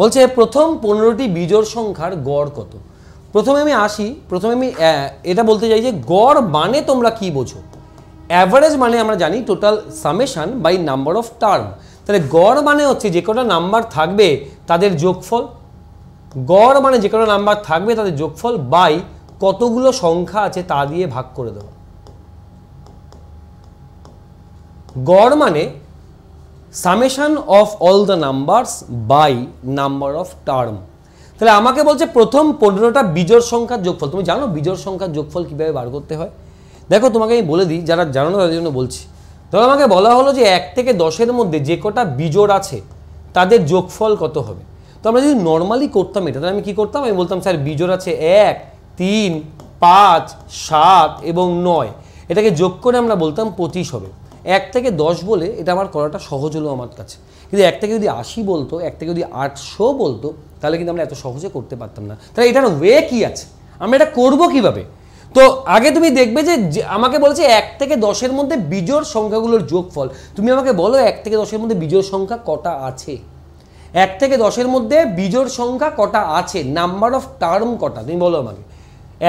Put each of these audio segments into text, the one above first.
বলছে প্রথম 15টি বিজোড় সংখ্যার গড় কত। প্রথমে আমি এটা বলতে চাই যে গড় মানে তোমরা কি বোঝো। অ্যাভারেজ মানে আমরা জানি total summation by number of term. তাহলে গড় মানে হচ্ছে যে কটা নাম্বার থাকবে তাদের যোগফল। গড় মানে যে কটা নাম্বার থাকবে তাদের যোগফল বাই কতগুলো সংখ্যা আছে তা দিয়ে ভাগ করে দেওয়া। গড় মানে summation of all the numbers by number of term. তাহলে আমাকে বলছে প্রথম 15টা বিজোড় সংখ্যার যোগফল। তুমি জানো বিজোড় সংখ্যার যোগফল কীভাবে বার করতে হয়? দেখো তোমাকে আমি বলে দিই, যারা জানো না তাদের জন্য বলছি। ধরো আমাকে বলা হলো যে 1 থেকে 10-এর মধ্যে যে কটা বিজোড় আছে তাদের যোগফল কত হবে। তো আমরা যদি নর্মালি করতাম এটা, তাহলে আমি কী করতাম? আমি বলতাম স্যার বিজোড় আছে 1, 3, 5, 7 এবং 9, এটাকে যোগ করে আমরা বলতাম 25 হবে। 1 থেকে 10 বলে এটা আমার করাটা সহজ হলো আমার কাছে। কিন্তু 1 থেকে যদি 80 বলতো, 1 থেকে যদি 800 বলতো, তাহলে কিন্তু আমরা এত সহজে করতে পারতাম না। তাহলে এটার ওয়ে কি আছে, আমরা এটা করবো কিভাবে? তো আগে তুমি দেখবে যে আমাকে বলছে 1 থেকে 10-এর মধ্যে বিজোড় সংখ্যাগুলোর যোগফল। তুমি আমাকে বলো 1 থেকে 10-এর মধ্যে বিজোড় সংখ্যা কটা আছে। 1 থেকে 10-এর মধ্যে বিজোড় সংখ্যা কটা আছে, নাম্বার অফ টার্ম কটা, তুমি বলো আমাকে।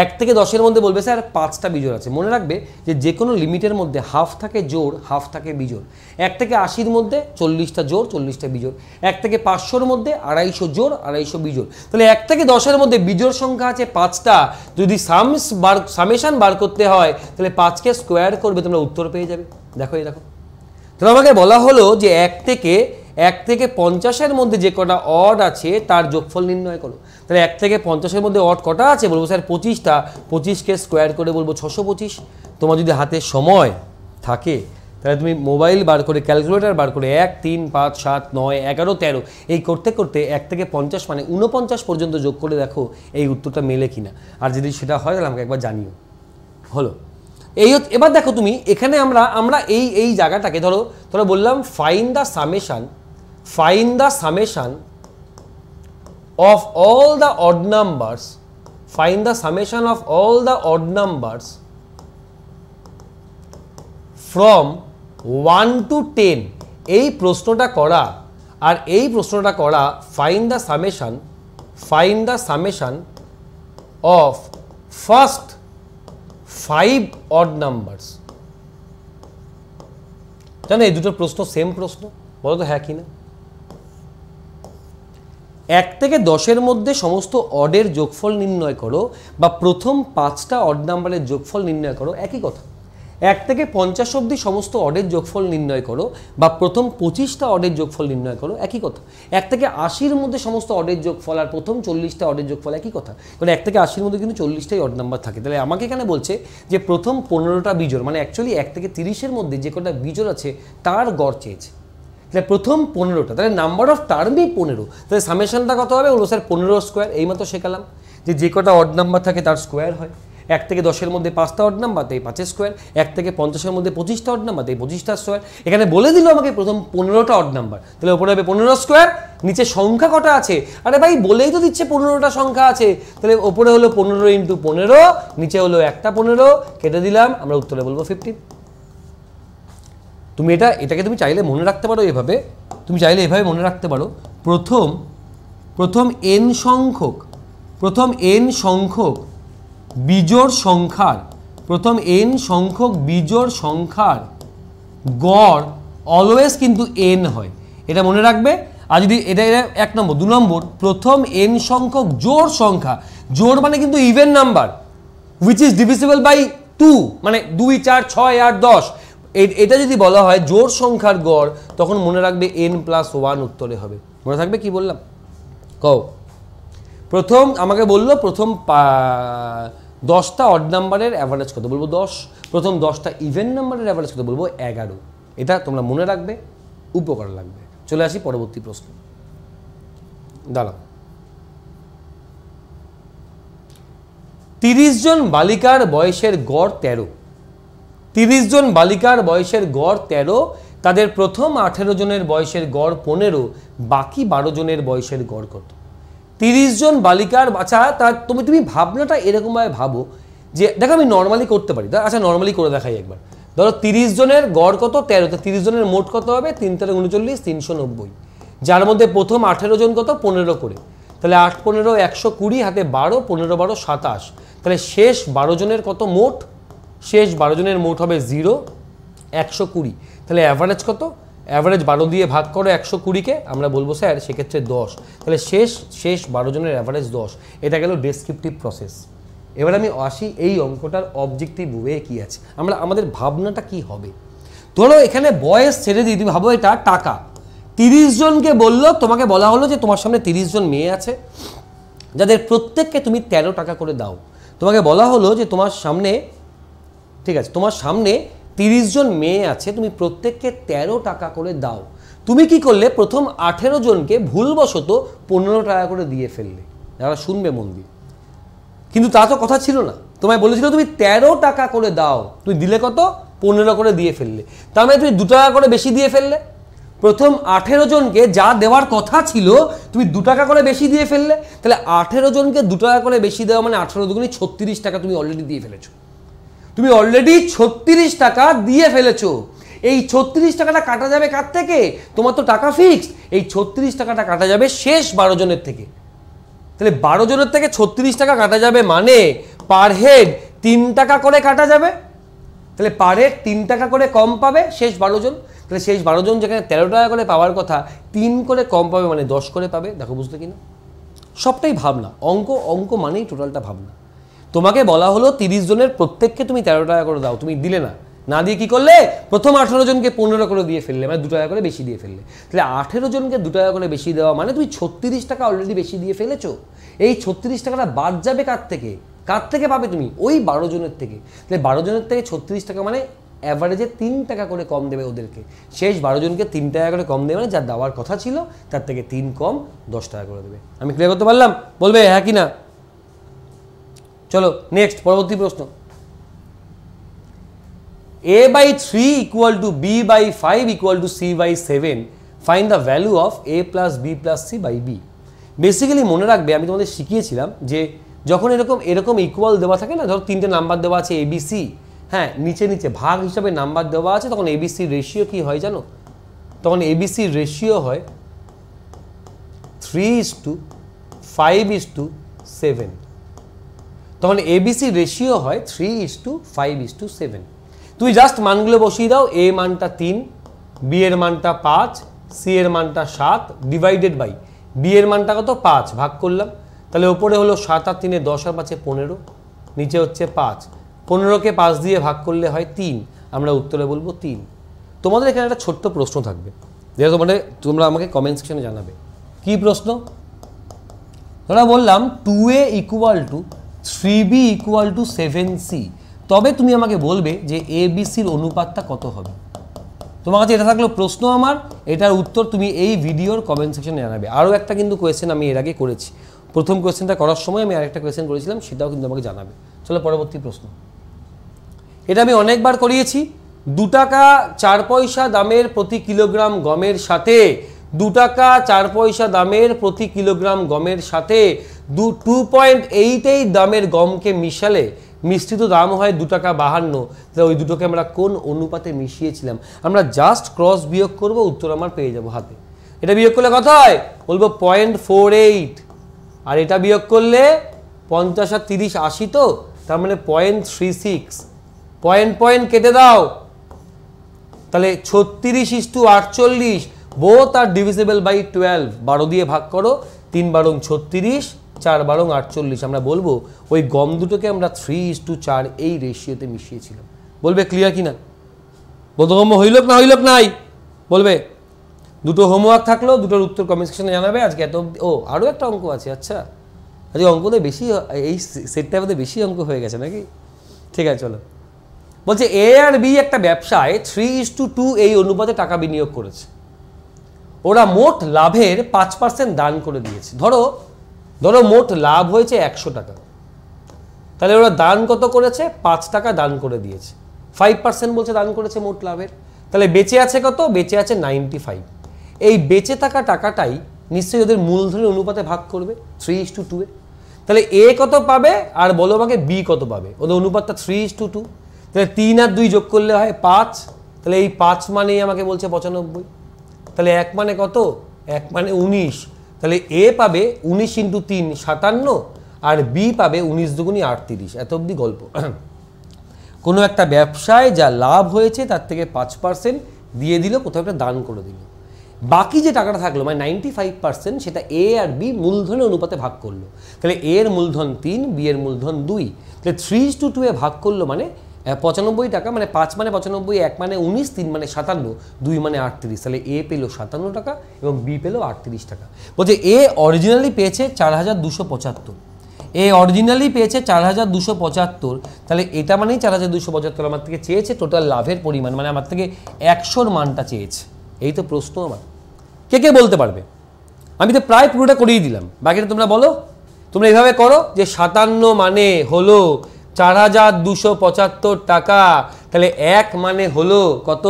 1 থেকে 10-এর মধ্যে বলবে স্যার 5টা বিজোড় আছে। মনে রাখবে যে কোনো লিমিটের মধ্যে হাফ থাকে জোড়, হাফ থাকে বিজোড়। 1 থেকে 80-র মধ্যে 40টা জোড়, 40টা বিজোড়। 1 থেকে 500-র মধ্যে 250 জোড়, 250 বিজোড়। তাহলে 1 থেকে 10-এর মধ্যে বিজোড় সংখ্যা আছে 5টা। যদি সামেশন বার করতে হয় তাহলে 5কে স্কোয়ার করবে, তোমরা উত্তর পেয়ে যাবে। দেখো এই দেখো, তাহলে আমাকে বলা হলো যে 1 থেকে 50-এর মধ্যে যে কটা অড আছে তার যোগফল নির্ণয় করো। তাহলে 1 থেকে 50-এর মধ্যে অড কটা আছে বলবো স্যার 25টা। 25কে স্কোয়ার করে বলবো 625। তোমার যদি হাতে সময় থাকে তাহলে তুমি মোবাইল বার করে ক্যালকুলেটর বার করে 1, 3, 5, 7, 9, 11, 13 এই করতে করতে 1 থেকে 50 মানে 49 পর্যন্ত যোগ করে দেখো এই উত্তরটা মেলে কিনা। আর যদি সেটা হয় তাহলে আমাকে একবার জানিও। হলো এই। এবার দেখো তুমি এখানে আমরা এই জায়গাটাকে ধরো বললাম find the summation of all the odd numbers, find the summation of all the odd numbers from 1 to 10। এই প্রশ্নটা করা আর এই প্রশ্নটা করা find the summation of first 5 odd numbers। জানো এই দুটো প্রশ্ন সেম প্রশ্ন, বলো তো হ্যাঁ কি না? 1 থেকে 10-এর মধ্যে সমস্ত অডের যোগফল নির্ণয় করো বা প্রথম 5টা অড নাম্বারের যোগফল নির্ণয় করো, একই কথা। 1 থেকে 50 অবধি সমস্ত অডের যোগফল নির্ণয় করো বা প্রথম 25টা অডের যোগফল নির্ণয় করো, একই কথা। 1 থেকে 80-র মধ্যে সমস্ত অডের যোগফল আর প্রথম 40টা অডের যোগফল, একই কথা। কারণ 1 থেকে 80-র মধ্যে কিন্তু 40টাই অড নাম্বার থাকে। তাহলে আমাকে এখানে বলছে যে প্রথম 15টা বিজোড়, মানে অ্যাকচুয়ালি 1 থেকে 30-এর মধ্যে যে কটা বিজোড় আছে তার গড় চেয়েছে। তাহলে প্রথম 15টা, তাহলে নাম্বার অফ টার্মই 15। তাহলে সামেশনটা কত হবে? বলবো স্যার 15 স্কোয়ার। এইমাত্র শেখালাম যে কটা অড নাম্বার থাকে তার স্কোয়ার হয়। 1 থেকে 10-এর মধ্যে 5টা অড নাম্বার, তাই 5-এর স্কোয়ার। 1 থেকে 50-এর মধ্যে 25টা অড নাম্বার, তাই 25টা স্কোয়ার। এখানে বলে দিল আমাকে প্রথম 15টা অড নাম্বার, তাহলে উপরে হবে 15 স্কোয়ার। নিচে সংখ্যা কটা আছে? আরে ভাই বলেই তো দিচ্ছে 15টা সংখ্যা আছে, তাহলে উপরে হলো 15 × 15, নিচে হলো একটা 15, কেটে দিলাম, আমরা উত্তরে বলবো 15। তুমি এটাকে তুমি চাইলে মনে রাখতে পারো এভাবে, তুমি চাইলে এভাবে মনে রাখতে পারো। প্রথম n সংখ্যক বিজোড় সংখ্যার গড় অলওয়েজ কিন্তু n হয়, এটা মনে রাখবে। আর যদি এটা 1 নম্বর। 2 নম্বর, প্রথম n সংখ্যক জোড় সংখ্যা, জোড় মানে কিন্তু even number, which is divisible by 2, মানে 2, 4, 6, 8, 10। এটা যদি বলা হয় জোড় সংখ্যার গড়, তখন মনে রাখবে n+1 উত্তরে হবে। মনে থাকবে কি বললাম? কও। আমাকে বললো প্রথম 10টা অড নাম্বারের অ্যাভারেজ কত, বলবো 10। প্রথম 10টা ইভেন নাম্বারের অ্যাভারেজ কত, বলবো 11। এটা তোমরা মনে রাখবে, উপকার লাগবে। চলে আসি পরবর্তী প্রশ্ন। দাঁড়াও। 30 জন বালিকার বয়সের গড় 13। 30 জন বালিকার বয়সের গড় 13, তাদের প্রথম 18 জনের বয়সের গড় 15, বাকি 12 জনের বয়সের গড় কত? 30 জন বালিকার, আচ্ছা তুমি ভাবনাটা এরকমভাবে ভাবো যে দেখো আমি নর্মালি করতে পারি। আচ্ছা নর্মালি করে দেখাই একবার। ধরো 30 জনের গড় কত? 13। তো 30 জনের মোট কত হবে? 3 × 3 = 39, 390। যার মধ্যে প্রথম 18 জন কত 15 করে, তাহলে 8 15 120, হাতে 12, 15 12 27, তাহলে শেষ 12 জনের কত মোট, শেষ 12 জনের মোট হবে 0 120, তাহলে অ্যাভারেজ কত, অ্যাভারেজ 12 দিয়ে ভাগ করো 120কে, আমরা বলবো স্যার সেক্ষেত্রে 10, তাহলে শেষ 12 জনের অ্যাভারেজ 10। এটা গেল ডেসক্রিপটিভ প্রসেস। এবার আমি আসি এই অঙ্কটার অবজেক্টিভ ওয়ে কী আছে, আমাদের ভাবনাটা কি হবে। ধরো এখানে বয়স ছেড়ে দিই, তুমি ভাবো এটা টাকা, 30 জনকে বললো, তোমাকে বলা হলো যে তোমার সামনে 30 জন মেয়ে আছে যাদের প্রত্যেককে তুমি 13 টাকা করে দাও। তোমাকে বলা হলো যে তোমার সামনে, ঠিক আছে, তোমার সামনে 30 জন মেয়ে আছে, তুমি প্রত্যেককে 13 টাকা করে দাও। তুমি কি করলে, প্রথম 18 জনকে ভুলবশত 15 টাকা করে দিয়ে ফেললে। যারা শুনবে মন দিয়ে, কিন্তু তা তো কথা ছিল না, তোমায় বলেছিল তুমি 13 টাকা করে দাও, তুমি দিলে কত 15 করে দিয়ে ফেললে, তার মানে তুমি 2 টাকা করে বেশি দিয়ে ফেললে। প্রথম 18 জনকে যা দেওয়ার কথা ছিল তুমি 2 টাকা করে বেশি দিয়ে ফেললে, তাহলে 18 জনকে 2 টাকা করে বেশি দেওয়া মানে 18 দুগুণে 36 টাকা তুমি অলরেডি দিয়ে ফেলেছো। তুমি অলরেডি 36 টাকা দিয়ে ফেলেছো। এই 36 টাকাটা কাটা যাবে কার থেকে, তোমার তো টাকা ফিক্সড, এই 36 টাকাটা কাটা যাবে শেষ 12 জনের থেকে। তাহলে 12 জনের থেকে 36 টাকা কাটা যাবে মানে পার হেড 3 টাকা করে কাটা যাবে, তাহলে পার হেড 3 টাকা করে কম পাবে শেষ 12 জন। তাহলে শেষ 12 জন যেখানে 13 টাকা করে পাওয়ার কথা 3 করে কম পাবে, মানে 10 করে পাবে। দেখো বুঝতে কিনা, সবটাই ভাবনা, অঙ্ক মানেই টোটালটা ভাবনা। তোমাকে বলা হলো 30 জনের প্রত্যেককে তুমি 13 টাকা করে দাও, তুমি দিলে না, না দিয়ে কি করলে, প্রথম 18 জনকে 15 করে দিয়ে ফেললে, মানে 2 টাকা করে বেশি দিয়ে ফেললে। তাহলে 18 জনকে 2 টাকা করে বেশি দেওয়া মানে তুমি 36 টাকা অলরেডি বেশি দিয়ে ফেলেছো। এই 36 টাকাটা বাদ যাবে কার থেকে পাবে তুমি, ওই 12 জনের থেকে। তাহলে 12 জনের থেকে 36 টাকা মানে অ্যাভারেজে 3 টাকা করে কম দেবে ওদেরকে, শেষ 12 জনকে 3 টাকা করে কম দেবে, মানে যার দেওয়ার কথা ছিল তার থেকে 3 কম 10 টাকা করে দেবে। আমি ক্লিয়ার করতে পারলাম? বলবে হ্যাঁ কি না। চলো নেক্সট, পরবর্তী প্রশ্ন। a/3 = b/5 = c/7, find the value of a + b + c/b। Basically মনে রাখবে, আমি তোমাদের শিখিয়েছিলাম যে যখন এরকম ইকুয়াল দেওয়া থাকে না, ধরো 3টে নাম্বার দেওয়া আছে abc, হ্যাঁ, নিচে ভাগ হিসাবে নাম্বার দেওয়া আছে, তখন abc রেশিও কি হয় জানো, তখন abc রেশিও হয় 3:5:7। তখন abc রেশিও হয় 3:5:7। তুমি জাস্ট মানগুলো বসিয়ে দাও, a মানটা 3, b এর মানটা 5, c এর মানটা 7, ডিভাইডেড বাই b এর মানটা কত 5, ভাগ করলাম। তাহলে ওপরে হলো 7 আর 3 10 আর 5 15, নিচে হচ্ছে 5, 15কে 5 দিয়ে ভাগ করলে হয় 3, আমরা উত্তরে বলবো 3। তোমাদের এখানে একটা ছোট্ট প্রশ্ন থাকবে, যেটা তোমরা আমাকে কমেন্ট সেকশনে জানাবে। কি প্রশ্ন? ধরা বললাম 2a = 3b = 7c, তবে তুমি আমাকে বলবে যে abcর অনুপাতটা কত হবে। তোমার কাছে এটা থাকলো প্রশ্ন আমার, এটার উত্তর তুমি এই ভিডিওর কমেন্ট সেকশনে জানাবে। আরও একটা কিন্তু কোয়েশ্চেন আমি এর আগে করেছি, প্রথম কোয়েশ্চেনটা করার সময় আমি আরেকটা কোয়েশ্চেন করেছিলাম, সেটাও কিন্তু আমাকে জানাবে। চলো পরবর্তী প্রশ্ন। এটা আমি অনেকবার করিয়েছি। 2 টাকা 4 পয়সা দামের প্রতি কিলোগ্রাম গমের সাথে 2 টাকা 4 পয়সা দামের প্রতি কিলোগ্রাম গমের সাথে 2.88 দামের গমকে মিশালে মিশ্রিত দাম হয় 2 টাকা 52। তাহলে ওই দুটোকে আমরা কোন অনুপাতে মিশিয়েছিলাম? আমরা জাস্ট ক্রস বিয়োগ করব, উত্তর আমার পেয়ে যাব হাতে। এটা বিয়োগ করলে কত হয় বলবো 0.48, আর এটা বিয়োগ করলে 50 আর 30 80, তো তার মানে 0.36। পয়েন্ট কেটে দাও, তাহলে 36:48, বোথ আর ডিভিজিবল বাই 12। 12 দিয়ে ভাগ করো, 3 × 36, 4 × 48। আমরা বলবো ওই গম দুটোকে আমরা 3:4 এই রেশিওতে মিশিয়েছিলাম। বলবে ক্লিয়ার কিনা? বোধগম্য হইল না হইল নাই বলবে। দুটো হোমওয়ার্ক থাকলো, দুটোর উত্তর কমেন্ট সেকশনে জানাবে। আজকে এত, আরও একটা অঙ্ক আছে। আচ্ছা, আজকে অঙ্কতে বেশি, এই সেটটার মধ্যে বেশি অঙ্ক হয়ে গেছে নাকি? ঠিক আছে চলো। বলছে এ আর বি একটা ব্যবসায় 3:2 এই অনুপাতে টাকা বিনিয়োগ করেছে। ওরা মোট লাভের 5% দান করে দিয়েছে। ধরো মোট লাভ হয়েছে 100 টাকা, তাহলে ওরা দান কত করেছে? 5 টাকা দান করে দিয়েছে। 5% বলছে দান করেছে মোট লাভের, তাহলে বেঁচে আছে কত? বেঁচে আছে 95। এই বেঁচে থাকা টাকাটাই নিশ্চয়ই ওদের মূলধনের অনুপাতে ভাগ করবে 3:2 এ। তাহলে এ কত পাবে আর বলো আমাকে বি কত পাবে? ওদের অনুপাতটা 3:2। তাহলে 3 আর 2 যোগ করলে হয় 5, তাহলে এই 5 মানেই আমাকে বলছে 95। তাহলে 1 মানে কত? 1 মানে 19, তাহলে এ পাবে 19 ইন্টু 3 57 আর বি পাবে 19 দুগুনি 38। এত অবধি গল্প। কোনো একটা ব্যবসায় যা লাভ হয়েছে তার থেকে 5% দিয়ে দিল, কোথাও একটা দান করে দিল। বাকি যে টাকাটা থাকলো মানে 95% সেটা এ আর বি মূলধনের অনুপাতে ভাগ করলো। তাহলে এ এর মূলধন 3, বি এর মূলধন 2, তাহলে 3:2 এ ভাগ করলো মানে 95 টাকা, মানে 5 মানে 95, 1 মানে 19, 3 মানে 57, 2 মানে 38। তাহলে এ পেল 57 টাকা এবং বি পেল 38 টাকা। বলছে এ অরিজিনালি পেয়েছে 4275, এ অরিজিনালি পেয়েছে 4275, তাহলে এটা মানেই 4275 আমার থেকে চেয়েছে টোটাল লাভের পরিমাণ, মানে আমার থেকে 100-র মানটা চেয়েছে। এই তো প্রশ্ন আমার। কে কে বলতে পারবে? আমি তো প্রায় পুরোটা করিয়ে দিলাম, বাকিটা তোমরা বলো। তোমরা এইভাবে করো যে 57 মানে হলো 4275 টাকা, তাহলে 1 মানে হলো কত,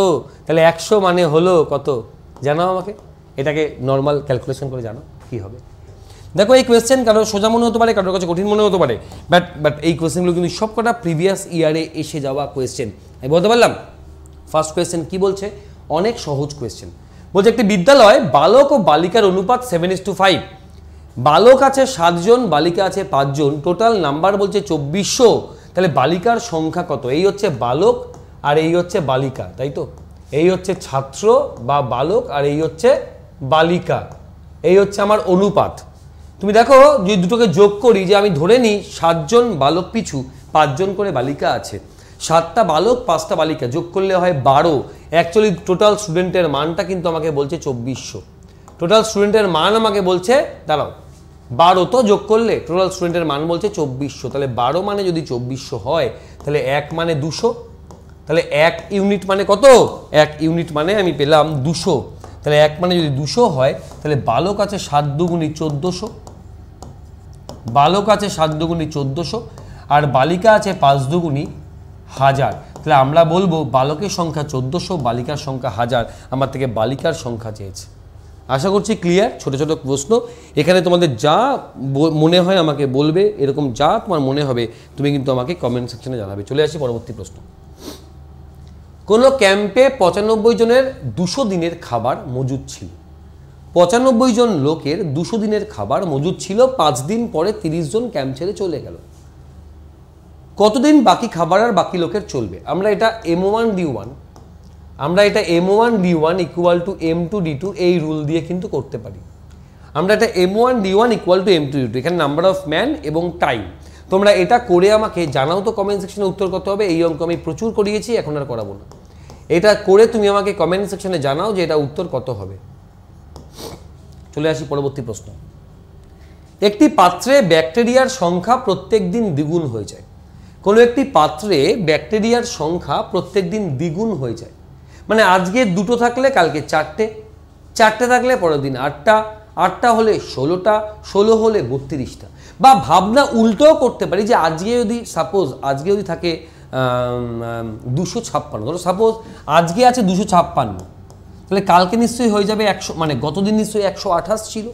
তাহলে 100 মানে হলো কত, জানাও আমাকে। এটাকে নর্মাল ক্যালকুলেশন করে জানো কি হবে। দেখো এই কোয়েশ্চেন কারো সোজা মনে হতে পারে, কারোর কাছে কঠিন মনে হতে পারে, বাট এই কোয়েশ্চেনগুলো কিন্তু সবকটা প্রিভিয়াস ইয়ারে এসে যাওয়া কোয়েশ্চেন। আমি বলতে পারলাম ফার্স্ট কোয়েশ্চেন কি বলছে, অনেক সহজ কোয়েশ্চেন। বলছে একটি বিদ্যালয় বালক ও বালিকার অনুপাত 7:5, বালক আছে 7 জন, বালিকা আছে 5 জন, টোটাল নাম্বার বলছে 2400, তাহলে বালিকার সংখ্যা কত? এই হচ্ছে বালক আর এই হচ্ছে বালিকা, তাই তো? এই হচ্ছে ছাত্র বা বালক আর এই হচ্ছে বালিকা, এই হচ্ছে আমার অনুপাত। তুমি দেখো যদি দুটোকে যোগ করি, যে আমি ধরে নিই 7 জন বালক পিছু 5 জন করে বালিকা আছে, 7টা বালক 5টা বালিকা, যোগ করলে হয় 12। অ্যাকচুয়ালি টোটাল স্টুডেন্টের মানটা কিন্তু আমাকে বলছে 2400। টোটাল স্টুডেন্টের মান আমাকে বলছে, দাঁড়াও, 12 তো যোগ করলে টোটাল স্টুডেন্টের মান বলছে 2400, তাহলে 12 মানে যদি 2400 হয়, তাহলে 1 মানে 200, তাহলে 1 ইউনিট মানে কত? 1 ইউনিট মানে আমি পেলাম 200, তাহলে 1 মানে যদি 200 হয়, তাহলে বালক আছে 7 দুগুণি 1400, বালক আছে 7 দুগুণি 1400 আর বালিকা আছে 5 দুগুণি 1000। তাহলে আমরা বলবো বালকের সংখ্যা 1400, বালিকার সংখ্যা 1000, আমার থেকে বালিকার সংখ্যা চেয়েছে। আশা করছি ক্লিয়ার। ছোট ছোট প্রশ্ন, এখানে তোমাদের যা মনে হয় আমাকে বলবে, এরকম যা তোমার মনে হবে তুমি কিন্তু আমাকে কমেন্ট সেকশনে জানাবে। চলে আসি পরবর্তী প্রশ্ন। কোনো ক্যাম্পে 95 জনের 200 দিনের খাবার মজুদ ছিল। 95 জন লোকের 200 দিনের খাবার মজুদ ছিল, 5 দিন পরে 30 জন ক্যাম্প ছেড়ে চলে গেল। কতদিন বাকি খাবার আর বাকি লোকের চলবে? আমরা এটা M1 D1, আমরা এটা M1 D1 equal to M2 D2 এই রুল দিয়ে কিন্তু করতে পারি। আমরা এটা M1 D1 equal to M2 D2, এখানে নাম্বার অফ ম্যান এবং টাইম। তোমরা এটা করে আমাকে জানাও তো কমেন্ট সেকশনে উত্তর কত হবে। এই অঙ্ক আমি প্রচুর করিয়েছি, এখন আর করাবো না। এটা করে তুমি আমাকে কমেন্ট সেকশনে জানাও যে এটা উত্তর কত হবে। চলে আসি পরবর্তী প্রশ্ন। একটি পাত্রে ব্যাকটেরিয়ার সংখ্যা প্রত্যেক দিন দ্বিগুণ হয়ে যায়। কোনো একটি পাত্রে ব্যাকটেরিয়ার সংখ্যা প্রত্যেক দিন দ্বিগুণ হয়ে যায়, মানে আজকে 2টো থাকলে কালকে 4টে, 4টে থাকলে পরের দিন 8টা, 8টা হলে 16টা, 16 হলে 32টা। বা ভাবনা উল্টোও করতে পারি যে আজকে যদি সাপোজ আজকে যদি থাকে 256, ধরো সাপোজ আজকে আছে 256, তাহলে কালকে নিশ্চয়ই হয়ে যাবে 100, মানে গতদিন নিশ্চয়ই 128 ছিল,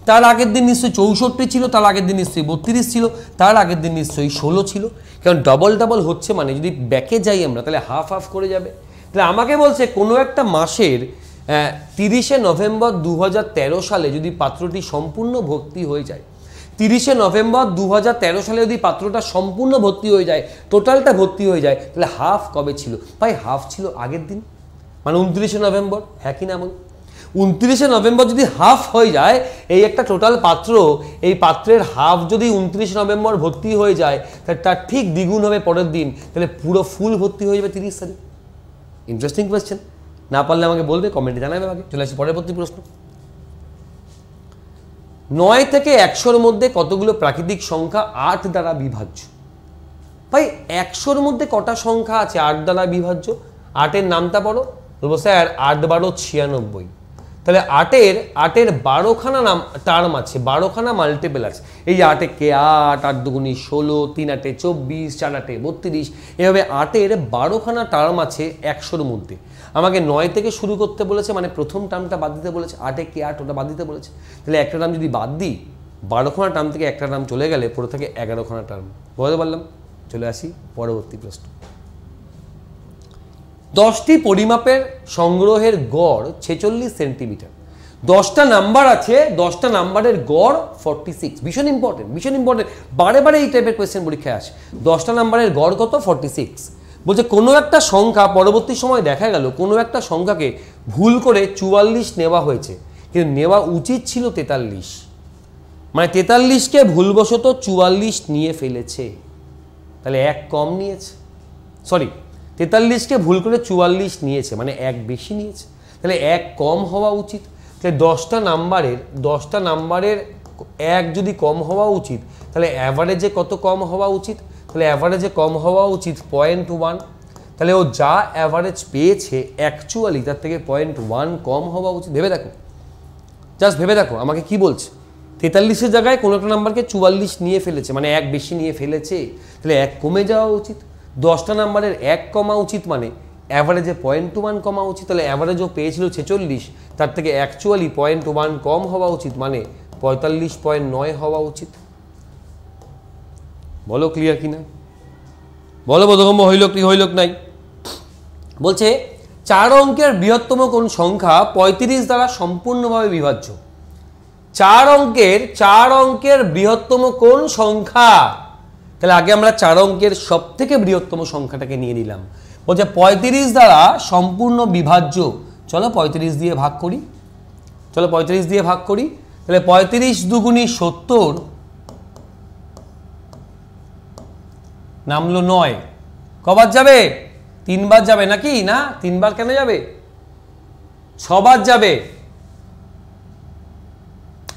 তার আগের দিন নিশ্চয়ই 64 ছিল, তার আগের দিন নিশ্চয়ই 32 ছিল, তার আগের দিন নিশ্চয়ই 16 ছিল। কারণ ডবল ডবল হচ্ছে মানে যদি ব্যাকে যাই আমরা তাহলে হাফ হাফ করে যাবে। তাহলে আমাকে বলছে কোনো একটা মাসের 30শে নভেম্বর 2013 সালে যদি পাত্রটি সম্পূর্ণ ভর্তি হয়ে যায়, 30শে নভেম্বর 2013 সালে যদি পাত্রটা সম্পূর্ণ ভর্তি হয়ে যায়, টোটালটা ভর্তি হয়ে যায়, তাহলে হাফ কবে ছিল? ভাই হাফ ছিল আগের দিন, মানে 29শে নভেম্বর। হ্যাঁ কি না বল? 29শে নভেম্বর যদি হাফ হয়ে যায় এই একটা টোটাল পাত্র, এই পাত্রের হাফ যদি 29 নভেম্বর ভর্তি হয়ে যায়, তাহলে তার ঠিক দ্বিগুণ হবে পরের দিন, তাহলে পুরো ফুল ভর্তি হয়ে যাবে 30 তারিখ। ইন্টারেস্টিং কোয়েশ্চেন, না পারলে আমাকে বলবে, কমেন্টে জানাবে আমাকে। চলে আসি পরবর্তী প্রশ্ন। 9 থেকে 100-র মধ্যে কতগুলো প্রাকৃতিক সংখ্যা 8 দ্বারা বিভাজ্য? ভাই 100-র মধ্যে কটা সংখ্যা আছে 8 দ্বারা বিভাজ্য? 8-এর নামটা পড়ো। বলবো স্যার 8 12 96, তাহলে 8-এর 12খানা নাম টার্ম আছে, 12খানা মাল্টিপল আছে। এই যে 8 কে 8, 8 দুগুণি 16, 3 8 24, 4 8 32, এভাবে 8-এর 12খানা টার্ম আছে 100-র মধ্যে। আমাকে 9 থেকে শুরু করতে বলেছে, মানে প্রথম টার্মটা বাদ দিতে বলেছে, 8 কে 8 ওটা বাদ দিতে বলেছে। তাহলে একটা টার্ম যদি বাদ দিই, 12খানা টার্ম থেকে একটা টার্ম চলে গেলে পুরো থেকে 11খানা টার্ম। বুঝতে পারলাম? চলে আসি পরবর্তী প্রশ্ন। 10টি পরিমাপের সংগ্রহের গড় 46 সেন্টিমিটার। 10টা নাম্বার আছে, 10টা নাম্বারের গড় 46। ভীষণ ইম্পর্টেন্ট, ভীষণ ইম্পর্টেন্ট, বারে বারে এই টাইপের কোয়েশ্চেন পরীক্ষায় আসে। 10টা নাম্বারের গড় কত? 46। বলছে কোনো একটা সংখ্যা পরবর্তী সময় দেখা গেল কোনো একটা সংখ্যাকে ভুল করে 44 নেওয়া হয়েছে, কিন্তু নেওয়া উচিত ছিল 43, মানে 43কে ভুলবশত 44 নিয়ে ফেলেছে, তাহলে এক কম নিয়েছে। সরি, 43কে ভুল করে 44 নিয়েছে, মানে এক বেশি নিয়েছে, তাহলে এক কম হওয়া উচিত। তাহলে 10টা নাম্বারের এক যদি কম হওয়া উচিত, তাহলে অ্যাভারেজে কত কম হওয়া উচিত? তাহলে অ্যাভারেজে কম হওয়া উচিত 0.1। তাহলে ও যা অ্যাভারেজ পেয়েছে অ্যাকচুয়ালি তার থেকে 0.1 কম হওয়া উচিত। ভেবে দেখো, জাস্ট ভেবে দেখো আমাকে কি বলছে। 43-এর জায়গায় কোনো একটা নাম্বারকে 44 নিয়ে ফেলেছে, মানে এক বেশি নিয়ে ফেলেছে, তাহলে এক কমে যাওয়া উচিত। 10টা নাম্বারের এক কমা উচিত, মানে অ্যাভারেজে 0.1 কমা উচিত। তাহলে অ্যাভারেজও পেয়েছিল 46, তার থেকে অ্যাকচুয়ালি 0.1 কম হওয়া উচিত, মানে 45.9 হওয়া উচিত। বলো ক্লিয়ার কিনা? বলো বোধগম্য হইল নাই? বলছে 4 অঙ্কের বৃহত্তম কোন সংখ্যা 35 দ্বারা সম্পূর্ণভাবে বিভাজ্য? 4 অঙ্কের বৃহত্তম কোন সংখ্যা? তাহলে আগে আমরা 4 অঙ্কের সব থেকে বৃহত্তম সংখ্যাটাকে নিয়ে নিলাম। বলছে 35 দ্বারা সম্পূর্ণ বিভাজ্য। চলো 35 দিয়ে ভাগ করি, তাহলে 35 দুগুণী 70, নামলো 9। কবার যাবে? 3 বার যাবে নাকি? না, 3 বার কেন যাবে? 6 বার যাবে,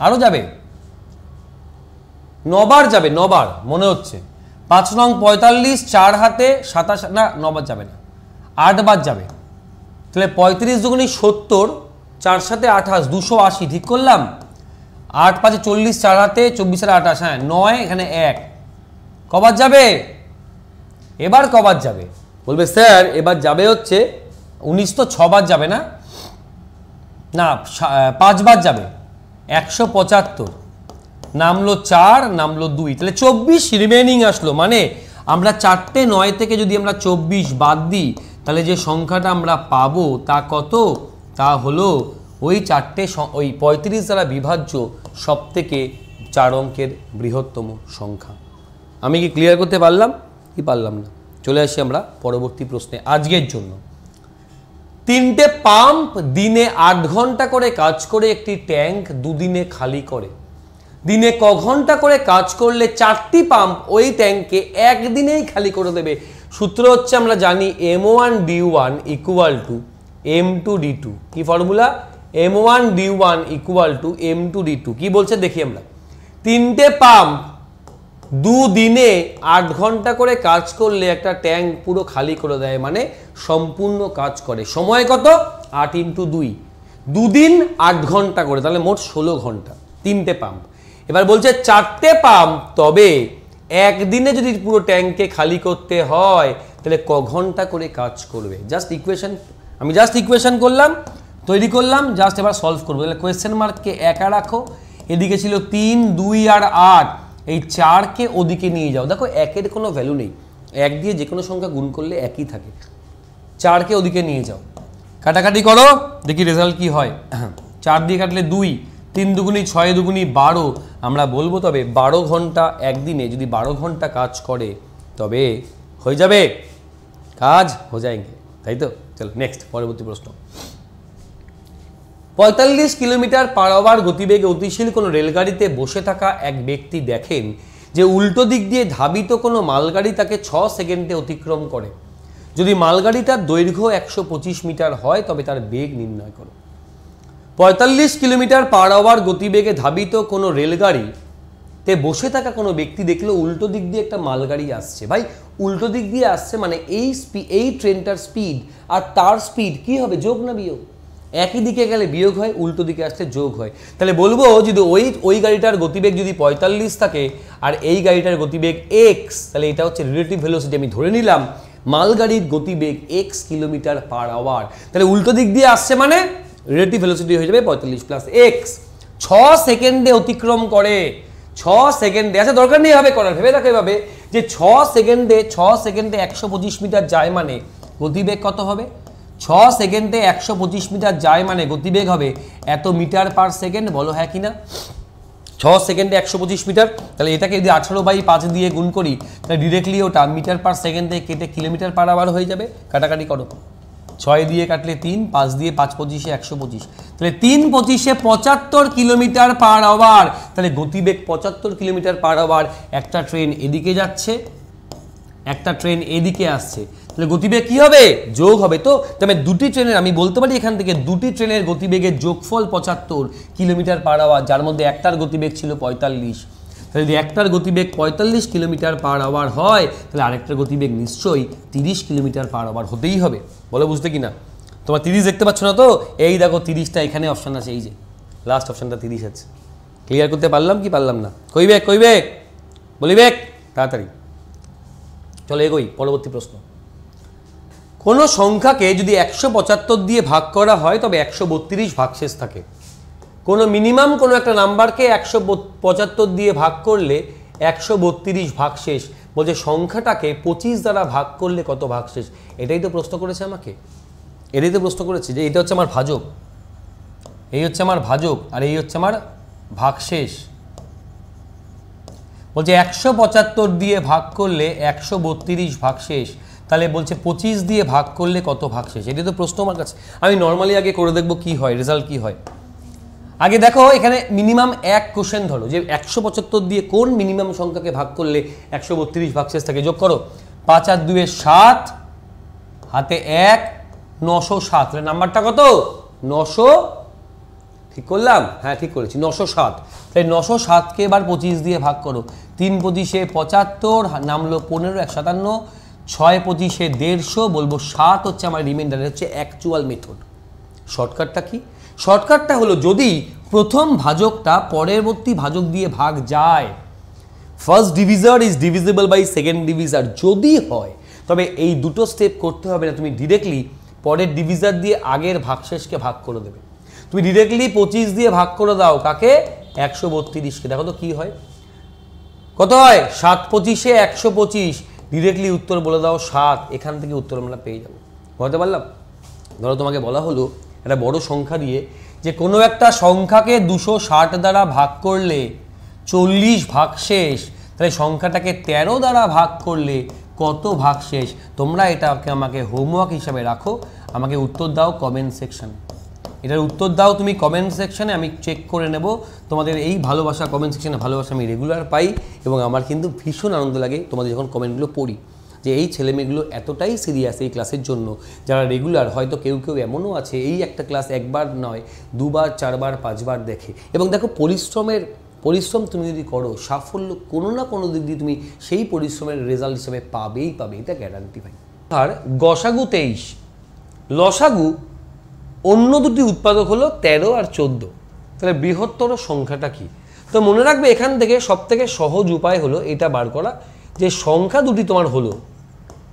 আরো যাবে, 9 বার যাবে, 9 বার মনে হচ্ছে। 5 নং 45, 4 হাতে 27, না 9 বার যাবে না, 8 বার যাবে। তাহলে 35 দুগুণী 70, 4 সাথে 28, 280, ঠিক করলাম। 8 5 40, 4 হাতে 24 আর 28, হ্যাঁ 9, এখানে 1। কবার যাবে? এবার কবার যাবে? বলবে স্যার এবার যাবে হচ্ছে 19, তো 6 বার যাবে না, না 5 বার যাবে, 175, নামলো 4, নামলো 2, তাহলে 24 রিমেনিং আসলো। মানে আমরা 4টে 9 থেকে যদি আমরা 24 বাদ দিই, তাহলে যে সংখ্যাটা আমরা পাবো তা কত? তা হলো ওই 4টে, ওই 35 দ্বারা বিভাজ্য সব থেকে 4 অঙ্কের বৃহত্তম সংখ্যা। আমি কি ক্লিয়ার করতে পারলাম কি পারলাম না? চলে আসি আমরা পরবর্তী প্রশ্নে। আজকের জন্য 3টে পাম্প দিনে 8 ঘন্টা করে কাজ করে একটি ট্যাঙ্ক দুদিনে খালি করে। দিনে ক ঘন্টা করে কাজ করলে 4টি পাম্প ওই ট্যাঙ্কে একদিনেই খালি করে দেবে? সূত্র হচ্ছে আমরা জানি M1D1 ইকুয়াল টু M2D2। কি formula? M1D1 equal to M2D2। কি বলছে দেখি আমরা। 3টে পাম্প দুদিনে 8 ঘন্টা করে কাজ করলে একটা ট্যাঙ্ক পুরো খালি করে দেয়, মানে সম্পূর্ণ কাজ করে। সময় কত? 8 × 2, দুদিন 8 ঘন্টা করে, তাহলে মোট 16 ঘন্টা 3টে পাম্প। এবার বলছে 4টে পাম্প তবে একদিনে যদি পুরো ট্যাঙ্কে খালি করতে হয় তাহলে ক ঘন্টা করে কাজ করবে? জাস্ট ইকুয়েশন, আমি জাস্ট ইকুয়েশন করলাম, তৈরি করলাম, জাস্ট এবার সলভ করবো। তাহলে কোয়েশ্চেন মার্ককে একা রাখো, এদিকে ছিল 3, 2 আর 8, এই 4কে ওদিকে নিয়ে যাও। দেখো 1-এর কোনো ভ্যালু নেই, 1 দিয়ে যে কোনো সংখ্যা গুণ করলে একই থাকে। 4কে ওদিকে নিয়ে যাও, কাটাকাটি করো, দেখি রেজাল্ট কি হয়। 4 দিয়ে কাটলে 2, 3 দুগুণী 6 দুগুণী 12। আমরা বলবো তবে 12 ঘন্টা একদিনে যদি 12 ঘন্টা কাজ করে তবে হয়ে যাবে কাজ, হয়ে যায়গে, তাই তো? চলো নেক্সট, পরবর্তী প্রশ্ন। 45 কিলোমিটার পার আওয়ার গতিবেগে গতিশীল কোনো রেলগাড়িতে বসে থাকা এক ব্যক্তি দেখেন যে উল্টো দিক দিয়ে ধাবিত কোনো মালগাড়ি তাকে 6 সেকেন্ডে অতিক্রম করে। যদি মালগাড়িটার দৈর্ঘ্য 125 মিটার হয় তবে তার বেগ নির্ণয় করো। 45 কিলোমিটার পার আওয়ার গতিবেগে ধাবিত কোনো রেলগাড়িতে বসে থাকা কোনো ব্যক্তি দেখলো উল্টো দিক দিয়ে একটা মালগাড়ি আসছে। ভাই উল্টো দিক দিয়ে আসছে মানে এই ট্রেনটার স্পিড আর তার স্পিড কি হবে? যোগ না বিয়োগ? একই দিকে গেলে বিয়োগ হয়, উল্টো দিকে আসলে যোগ হয়। তাহলে বলবো যদি ওই গাড়িটার গতিবেগ যদি 45 থাকে আর এই গাড়িটার গতিবেগ x, তাহলে এটা হচ্ছে রিলেটিভ ভেলোসিটি। আমি ধরে নিলাম মালগাড়ির গতিবেগ x কিলোমিটার পার আওয়ার, তাহলে উল্টো দিক দিয়ে আসছে মানে রিলেটিভ ভেলোসিটি হয়ে যাবে 45 প্লাস x। 6 সেকেন্ডে অতিক্রম করে, 6 সেকেন্ডে, আচ্ছা দরকার নেই এভাবে করার, ভেবে দেখো এভাবে যে 6 সেকেন্ডে 125 মিটার যায় মানে গতিবেগ কত হবে? 6 সেকেন্ডে 125 মিটার যায় মানে গতিবেগ হবে এত মিটার পার সেকেন্ড, বলো হ্যাঁ কিনা? 6 সেকেন্ডে 125 মিটার, তাহলে এটাকে যদি 18/5 দিয়ে গুণ করি তাহলে ডিরেক্টলি ওটা মিটার পার সেকেন্ডে কেটে কিলোমিটার পার আওয়ার হয়ে যাবে। কাটাকাটি করো, 6 দিয়ে কাটলে 3, 5 দিয়ে 5 পঁচিশে 125, তাহলে 3 পঁচিশে 75 কিলোমিটার পার আওয়ার। তাহলে গতিবেগ 75 কিলোমিটার পার আওয়ার। একটা ট্রেন এদিকে যাচ্ছে, একটা ট্রেন এদিকে আসছে, তাহলে গতিবেগ কি হবে? যোগ হবে। তো তবে দুটি ট্রেনের, আমি বলতে পারি এখান থেকে দুটি ট্রেনের গতিবেগের যোগফল 75 কিলোমিটার পার আওয়ার, যার মধ্যে একটার গতিবেগ ছিল 45। তাহলে যদি একটার গতিবেগ 45 কিলোমিটার পার আওয়ার হয় তাহলে আরেকটার গতিবেগ নিশ্চয়ই 30 কিলোমিটার পার আওয়ার হতেই হবে। বলো বুঝতে কিনা? তোমার 30 দেখতে পাচ্ছ না তো? এই দেখো 30টা এখানে অপশান আছে, এই যে লাস্ট অপশানটা 30 আছে। ক্লিয়ার করতে পারলাম কি পারলাম না? কইবেক কইবেক বলিবেক তাড়াতাড়ি। চলো এগোই, পরবর্তী প্রশ্ন। কোনো সংখ্যাকে যদি 175 দিয়ে ভাগ করা হয় তবে 132 ভাগশেষ থাকে। কোনো মিনিমাম কোনো একটা নাম্বারকে 175 দিয়ে ভাগ করলে 132 ভাগশেষ। বলছে সংখ্যাটাকে 25 দ্বারা ভাগ করলে কত ভাগশেষ? এটাই তো প্রশ্ন করেছে আমাকে, এটাই তো প্রশ্ন করেছে যে এটা হচ্ছে আমার ভাজক, এই হচ্ছে আমার ভাজক, আর এই হচ্ছে আমার ভাগশেষ। বলছে 175 দিয়ে ভাগ করলে 132 ভাগশেষ, তাহলে বলছে 25 দিয়ে ভাগ করলে কত ভাগশেষ? এটাই তো প্রশ্ন আমার কাছে। আমি নর্মালি আগে করে দেখবো কি হয়, রেজাল্ট কি হয়। আগে দেখো এখানে মিনিমাম এক কোশ্চেন ধরো যে 175 দিয়ে কোন মিনিমাম সংখ্যাকে ভাগ করলে 132 ভাগশেষ থাকে। যোগ করো, 5 আর 2 7, হাতে 1, 907। তাহলে নাম্বারটা কত? 900। ঠিক করলাম? হ্যাঁ ঠিক করেছি, 907। তাই 907কে এবার 25 দিয়ে ভাগ করো। 3 পঁচিশে 75, নামলো 15, 157, 6 পঁচিশে 150, বলবো 7 হচ্ছে আমার রিমাইন্ডার, হচ্ছে অ্যাকচুয়াল মেথড। শর্টকাটটা কি? শর্টকাটটা হলো যদি প্রথম ভাজকটা পরবর্তী ভাজক দিয়ে ভাগ যায়, first divisor is divisible by second divisor যদি হয়, তবে এই দুটো স্টেপ করতে হবে না, তুমি ডিরেক্টলি পরের ডিভিজার দিয়ে আগের ভাগশেষকে ভাগ করে দেবে। তুমি ডিরেক্টলি 25 দিয়ে ভাগ করে দাও কাকে? 132কে। দেখো তো কি হয়, কত হয়? 7 পঁচিশে 125, ডিরেক্টলি উত্তর বলে দাও 7, এখান থেকে উত্তর আমরা পেয়ে যাবো। বুঝতে পারলাম? ধরো তোমাকে বলা হলো একটা বড় সংখ্যা দিয়ে যে কোনো একটা সংখ্যাকে 260 দ্বারা ভাগ করলে 40 ভাগশেষ, তাহলে সংখ্যাটাকে 13 দ্বারা ভাগ করলে কত ভাগশেষ? তোমরা এটাকে আমাকে হোমওয়ার্ক হিসাবে রাখো, আমাকে উত্তর দাও কমেন্ট সেকশানে। এটার উত্তর দাও তুমি কমেন্ট সেকশানে, আমি চেক করে নেব তোমাদের এই ভালোবাসা। কমেন্ট সেকশানে ভালোবাসা আমি রেগুলার পাই এবং আমার কিন্তু ভীষণ আনন্দ লাগে তোমাদের যখন কমেন্টগুলো পড়ি, যে এই ছেলেমেয়েগুলো এতটাই সিরিয়াস এই ক্লাসের জন্য, যারা রেগুলার। হয়তো কেউ কেউ এমনও আছে এই একটা ক্লাস একবার নয় 2 বার 4 বার 5 বার দেখে। এবং দেখো পরিশ্রম তুমি যদি করো, সাফল্য কোনো না কোনো দিক দিয়ে তুমি সেই পরিশ্রমের রেজাল্ট হিসেবে পাবেই পাবে, এটা গ্যারান্টি ভাই। আর গসাগু 23, লসাগু অন্য দুটি উৎপাদক হলো 13 আর 14, তাহলে বৃহত্তর সংখ্যাটা কি? তো মনে রাখবে এখান থেকে সবথেকে সহজ উপায় হলো এটা বার করা, যে সংখ্যা দুটি তোমার হলো,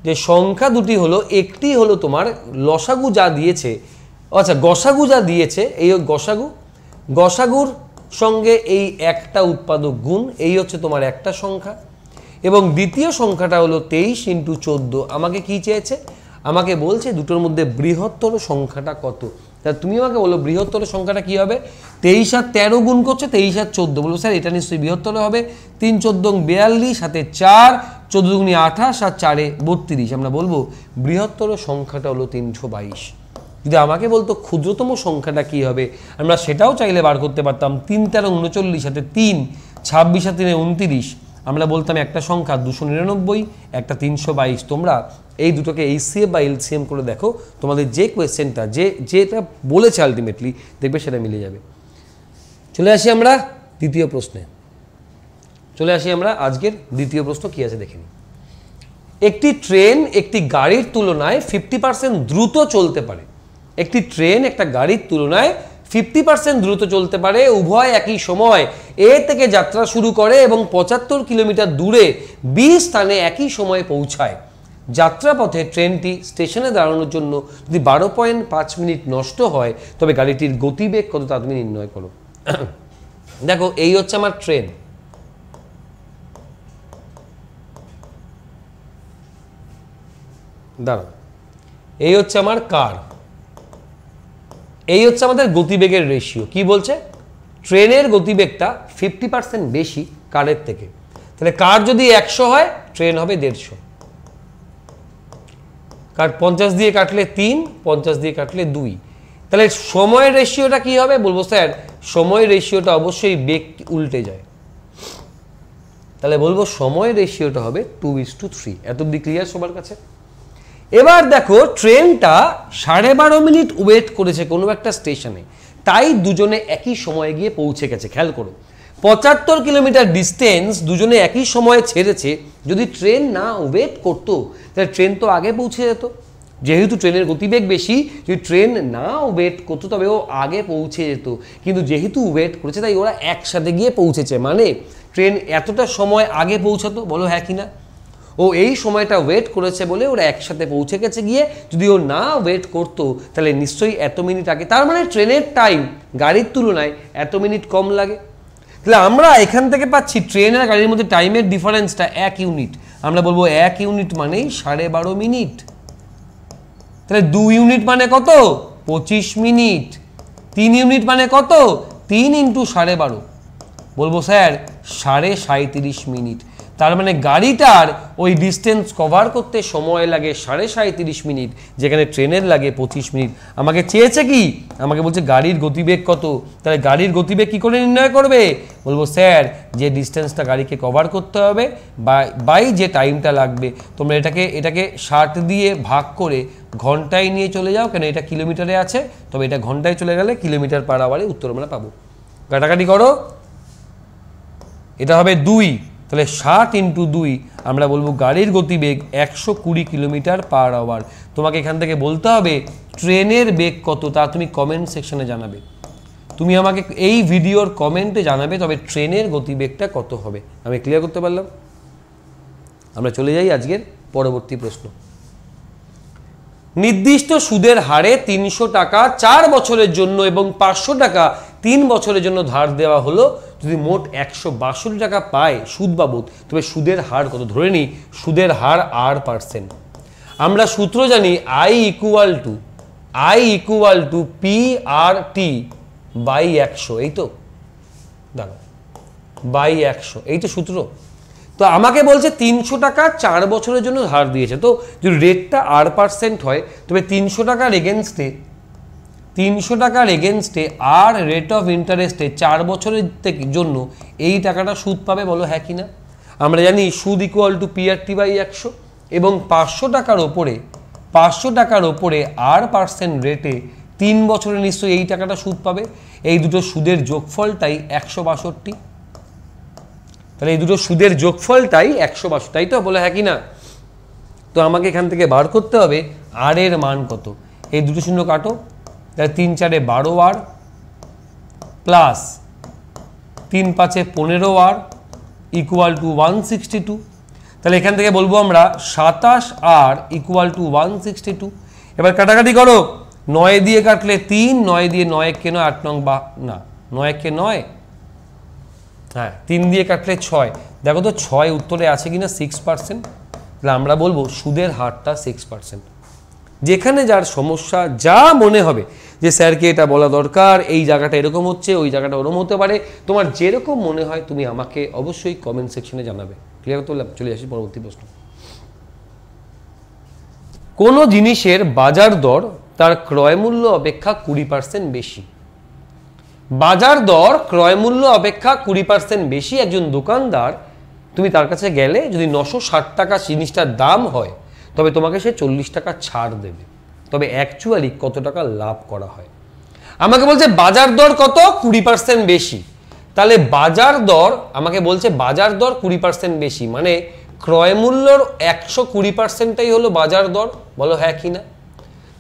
যে সংখ্যা দুটি হলো, একটি হলো তোমার লসাগু যা দিয়েছে, আচ্ছা গসাগু যা দিয়েছে, এই গসাগুর সঙ্গে এই একটা উৎপাদক গুণ, এই হচ্ছে তোমার একটা সংখ্যা। এবং দ্বিতীয় সংখ্যাটা হলো 23 × 14। আমাকে কি চেয়েছে? আমাকে বলছে দুটোর মধ্যে বৃহত্তর সংখ্যাটা কত। তা তুমি আমাকে বলো বৃহত্তর সংখ্যাটা কি হবে? 23 আর 13 গুণ করছে, 23 আর 14, বলবো স্যার এটা নিশ্চয়ই বৃহত্তর হবে। 3 × 14 42, সাথে 4, 14 দুগুণে 28 আর 4 32। আমরা বলবো বৃহত্তর সংখ্যাটা হলো 322। যদি আমাকে বলতো ক্ষুদ্রতম সংখ্যাটা কি হবে, আমরা সেটাও চাইলে বার করতে পারতাম। 3 × 13 39, সাথে 3, 26 আর 3 29। আমরা বলতাম একটা সংখ্যা 299, একটা 322। তোমরা এই দুটোকে এইচসিএফ বা এলসিএম করে দেখো, তোমাদের যে কোয়েশ্চেনটা যেটা বলেছে আলটিমেটলি দেখবে সেটা মিলে যাবে। চলে আসি আমরা দ্বিতীয় প্রশ্নে, আজকের দ্বিতীয় প্রশ্ন কি আছে দেখে নিই। একটি ট্রেন একটি গাড়ির তুলনায় 50% দ্রুত চলতে পারে। একটি ট্রেন একটা গাড়ির তুলনায় 50% দ্রুত চলতে পারে। উভয় একই সময় এ থেকে যাত্রা শুরু করে এবং 75 কিলোমিটার দূরে বি স্থানে একই সময়ে পৌঁছায়। যাত্রাপথে ট্রেনটি স্টেশনে দাঁড়ানোর জন্য যদি 12.5 মিনিট নষ্ট হয় তবে গাড়িটির গতিবেগ কত তা তুমি নির্ণয় করো। দেখো এই হচ্ছে আমার ট্রেন, দাঁড়াও, এই হচ্ছে আমার কার, এই হচ্ছে আমাদের গতিবেগের রেশিও। কি বলছে? ট্রেনের গতিবেগটা 50% বেশি কারের থেকে। তাহলে কার যদি 100 হয়, ট্রেন হবে 150। কার 50 দিয়ে কাটলে 3, 50 দিয়ে কাটলে 2। তাহলে সময়ের রেশিওটা কি হবে? বলবো স্যার সময়ের রেশিওটা অবশ্যই বেগ উল্টে যায়, তাহলে বলবো সময়ের রেশিওটা হবে 2:3। এত অব্দি ক্লিয়ার সবার কাছে? এবার দেখো ট্রেনটা 12.5 মিনিট ওয়েট করেছে কোনো একটা স্টেশনে, তাই দুজনে একই সময়ে গিয়ে পৌঁছে গেছে। খেয়াল করো, 75 কিলোমিটার ডিস্টেন্স দুজনে একই সময়ে ছেড়েছে। যদি ট্রেন না ওয়েট করতো তাহলে ট্রেন তো আগে পৌঁছে যেত। যেহেতু ট্রেনের গতিবেগ বেশি, যদি ট্রেন না ওয়েট করতো তবে ও আগে পৌঁছে যেত, কিন্তু যেহেতু ওয়েট করেছে তাই ওরা একসাথে গিয়ে পৌঁছেছে। মানে ট্রেন এতটা সময় আগে পৌঁছাতো, বলো হ্যাঁ কি না? ও এই সময়টা ওয়েট করেছে বলে ওরা একসাথে পৌঁছে গেছে গিয়ে। যদি ও না ওয়েট করতো তাহলে নিশ্চয়ই এত মিনিট আগে, তার মানে ট্রেনের টাইম গাড়ির তুলনায় এত মিনিট কম লাগে। তাহলে আমরা এখান থেকে পাচ্ছি ট্রেন আর গাড়ির মধ্যে টাইমের ডিফারেন্সটা 1 ইউনিট। আমরা বলবো 1 ইউনিট মানেই 12.5 মিনিট। তাহলে 2 ইউনিট মানে কত? 25 মিনিট। 3 ইউনিট মানে কত? 3 × 12.5, বলবো স্যার 37.5 মিনিট। তার মানে গাড়িটার ওই ডিস্টেন্স কভার করতে সময় লাগে 37.5 মিনিট, যেখানে ট্রেনের লাগে 25 মিনিট। আমাকে চেয়েছে কি? আমাকে বলছে গাড়ির গতিবেগ কত। তাহলে গাড়ির গতিবেগ কি করে নির্ণয় করবে? বলবো স্যার যে ডিস্টেন্সটা গাড়িকে কভার করতে হবে বাই যে টাইমটা লাগবে। তোমরা এটাকে 60 দিয়ে ভাগ করে ঘন্টায় নিয়ে চলে যাও, কেন এটা কিলোমিটারে আছে, তবে এটা ঘন্টায় চলে গেলে কিলোমিটার পার আওয়ারে উত্তর আমরা পাবো। কাটাকাটি করো, এটা হবে 2। তাহলে 60 × 2 আমরা বলবো গাড়ির গতিবেগ 120 কিলোমিটার পার আওয়ার। তোমাকে এখান থেকে বলতে হবে ট্রেনের বেগ কত, তা তুমি কমেন্ট সেকশনে জানাবে। তুমি আমাকে এই ভিডিওর কমেন্টে জানাবে তবে ট্রেনের গতিবেগটা কত হবে। আমি ক্লিয়ার করতে পারলাম? আমরা চলে যাই আজকের পরবর্তী প্রশ্ন। নির্দিষ্ট সুদের হারে 300 টাকা 4 বছরের জন্য এবং 500 টাকা 3 বছরের জন্য ধার দেওয়া হলো। যদি মোট 162 টাকা পায় সুদ বাবদ, তবে সুদের হার কত? ধরে নিই সুদের হার R%। আমরা সূত্র জানি I = PRT বাই 100। এই তো দাঁড়া, বাই 100, এই তো সূত্র। তো আমাকে বলছে 300 টাকা 4 বছরের জন্য ধার দিয়েছে। তো যদি রেটটা R% হয় তবে 300 টাকার এগেনস্টে আর রেট অফ ইন্টারেস্টে 4 বছরের জন্য এই টাকাটা সুদ পাবে, বলো হ্যাঁ কি না? আমরা জানি সুদ = PRT বাই 100 এবং 500 টাকার ওপরে R% রেটে 3 বছরে নিশ্চয়ই এই টাকাটা সুদ পাবে। এই দুটো সুদের যোগফলটাই 162। তাহলে এই দুটো সুদের যোগফলটাই 162, তাই তো? বলে হ্যাঁ কি না? তো আমাকে এখান থেকে বার করতে হবে আর এর মান কত। এই দুটো শূন্য কাটো, তাহলে 3 × 4 = 12R প্লাস 3 × 5 = 15R = 162। তাহলে এখান থেকে বলবো আমরা 27R = 162। এবার কাটাকাটি করো, 9 দিয়ে কাটলে 3, 9 দিয়ে 9 কে 9, 8 নং বা না 9 কে 9, হ্যাঁ 3 দিয়ে কাটলে 6। দেখো তো 6 উত্তরে আছে কিনা 6%। তাহলে আমরা বলবো সুদের হারটা 6%। যেখানে যার সমস্যা, যা মনে হবে যে স্যারকে এটা বলা দরকার, এই জায়গাটা এরকম হচ্ছে, ওই জায়গাটা ওরকম হতে পারে, তোমার যেরকম মনে হয় তুমি আমাকে অবশ্যই কমেন্ট সেকশনে জানাবে। ক্লিয়ার করতে বললাম? চলে আসি পরবর্তী প্রশ্ন। কোনো জিনিসের বাজার দর তার ক্রয় মূল্য অপেক্ষা 20% বেশি। বাজার দর ক্রয় মূল্য অপেক্ষা 20% বেশি। একজন দোকানদার, তুমি তার কাছে গেলে যদি 960 টাকা জিনিসটার দাম হয় তবে তোমাকে সে 40 টাকা ছাড় দেবে। তবে অ্যাকচুয়ালি কত টাকা লাভ করা হয়? আমাকে বলছে বাজার দর কত? 20% বেশি। তাহলে বাজার দর আমাকে বলছে বাজার দর 20% বেশি, মানে ক্রয় মূল্যর 120%টাই হলো বাজার দর, বলো হ্যাঁ কি না?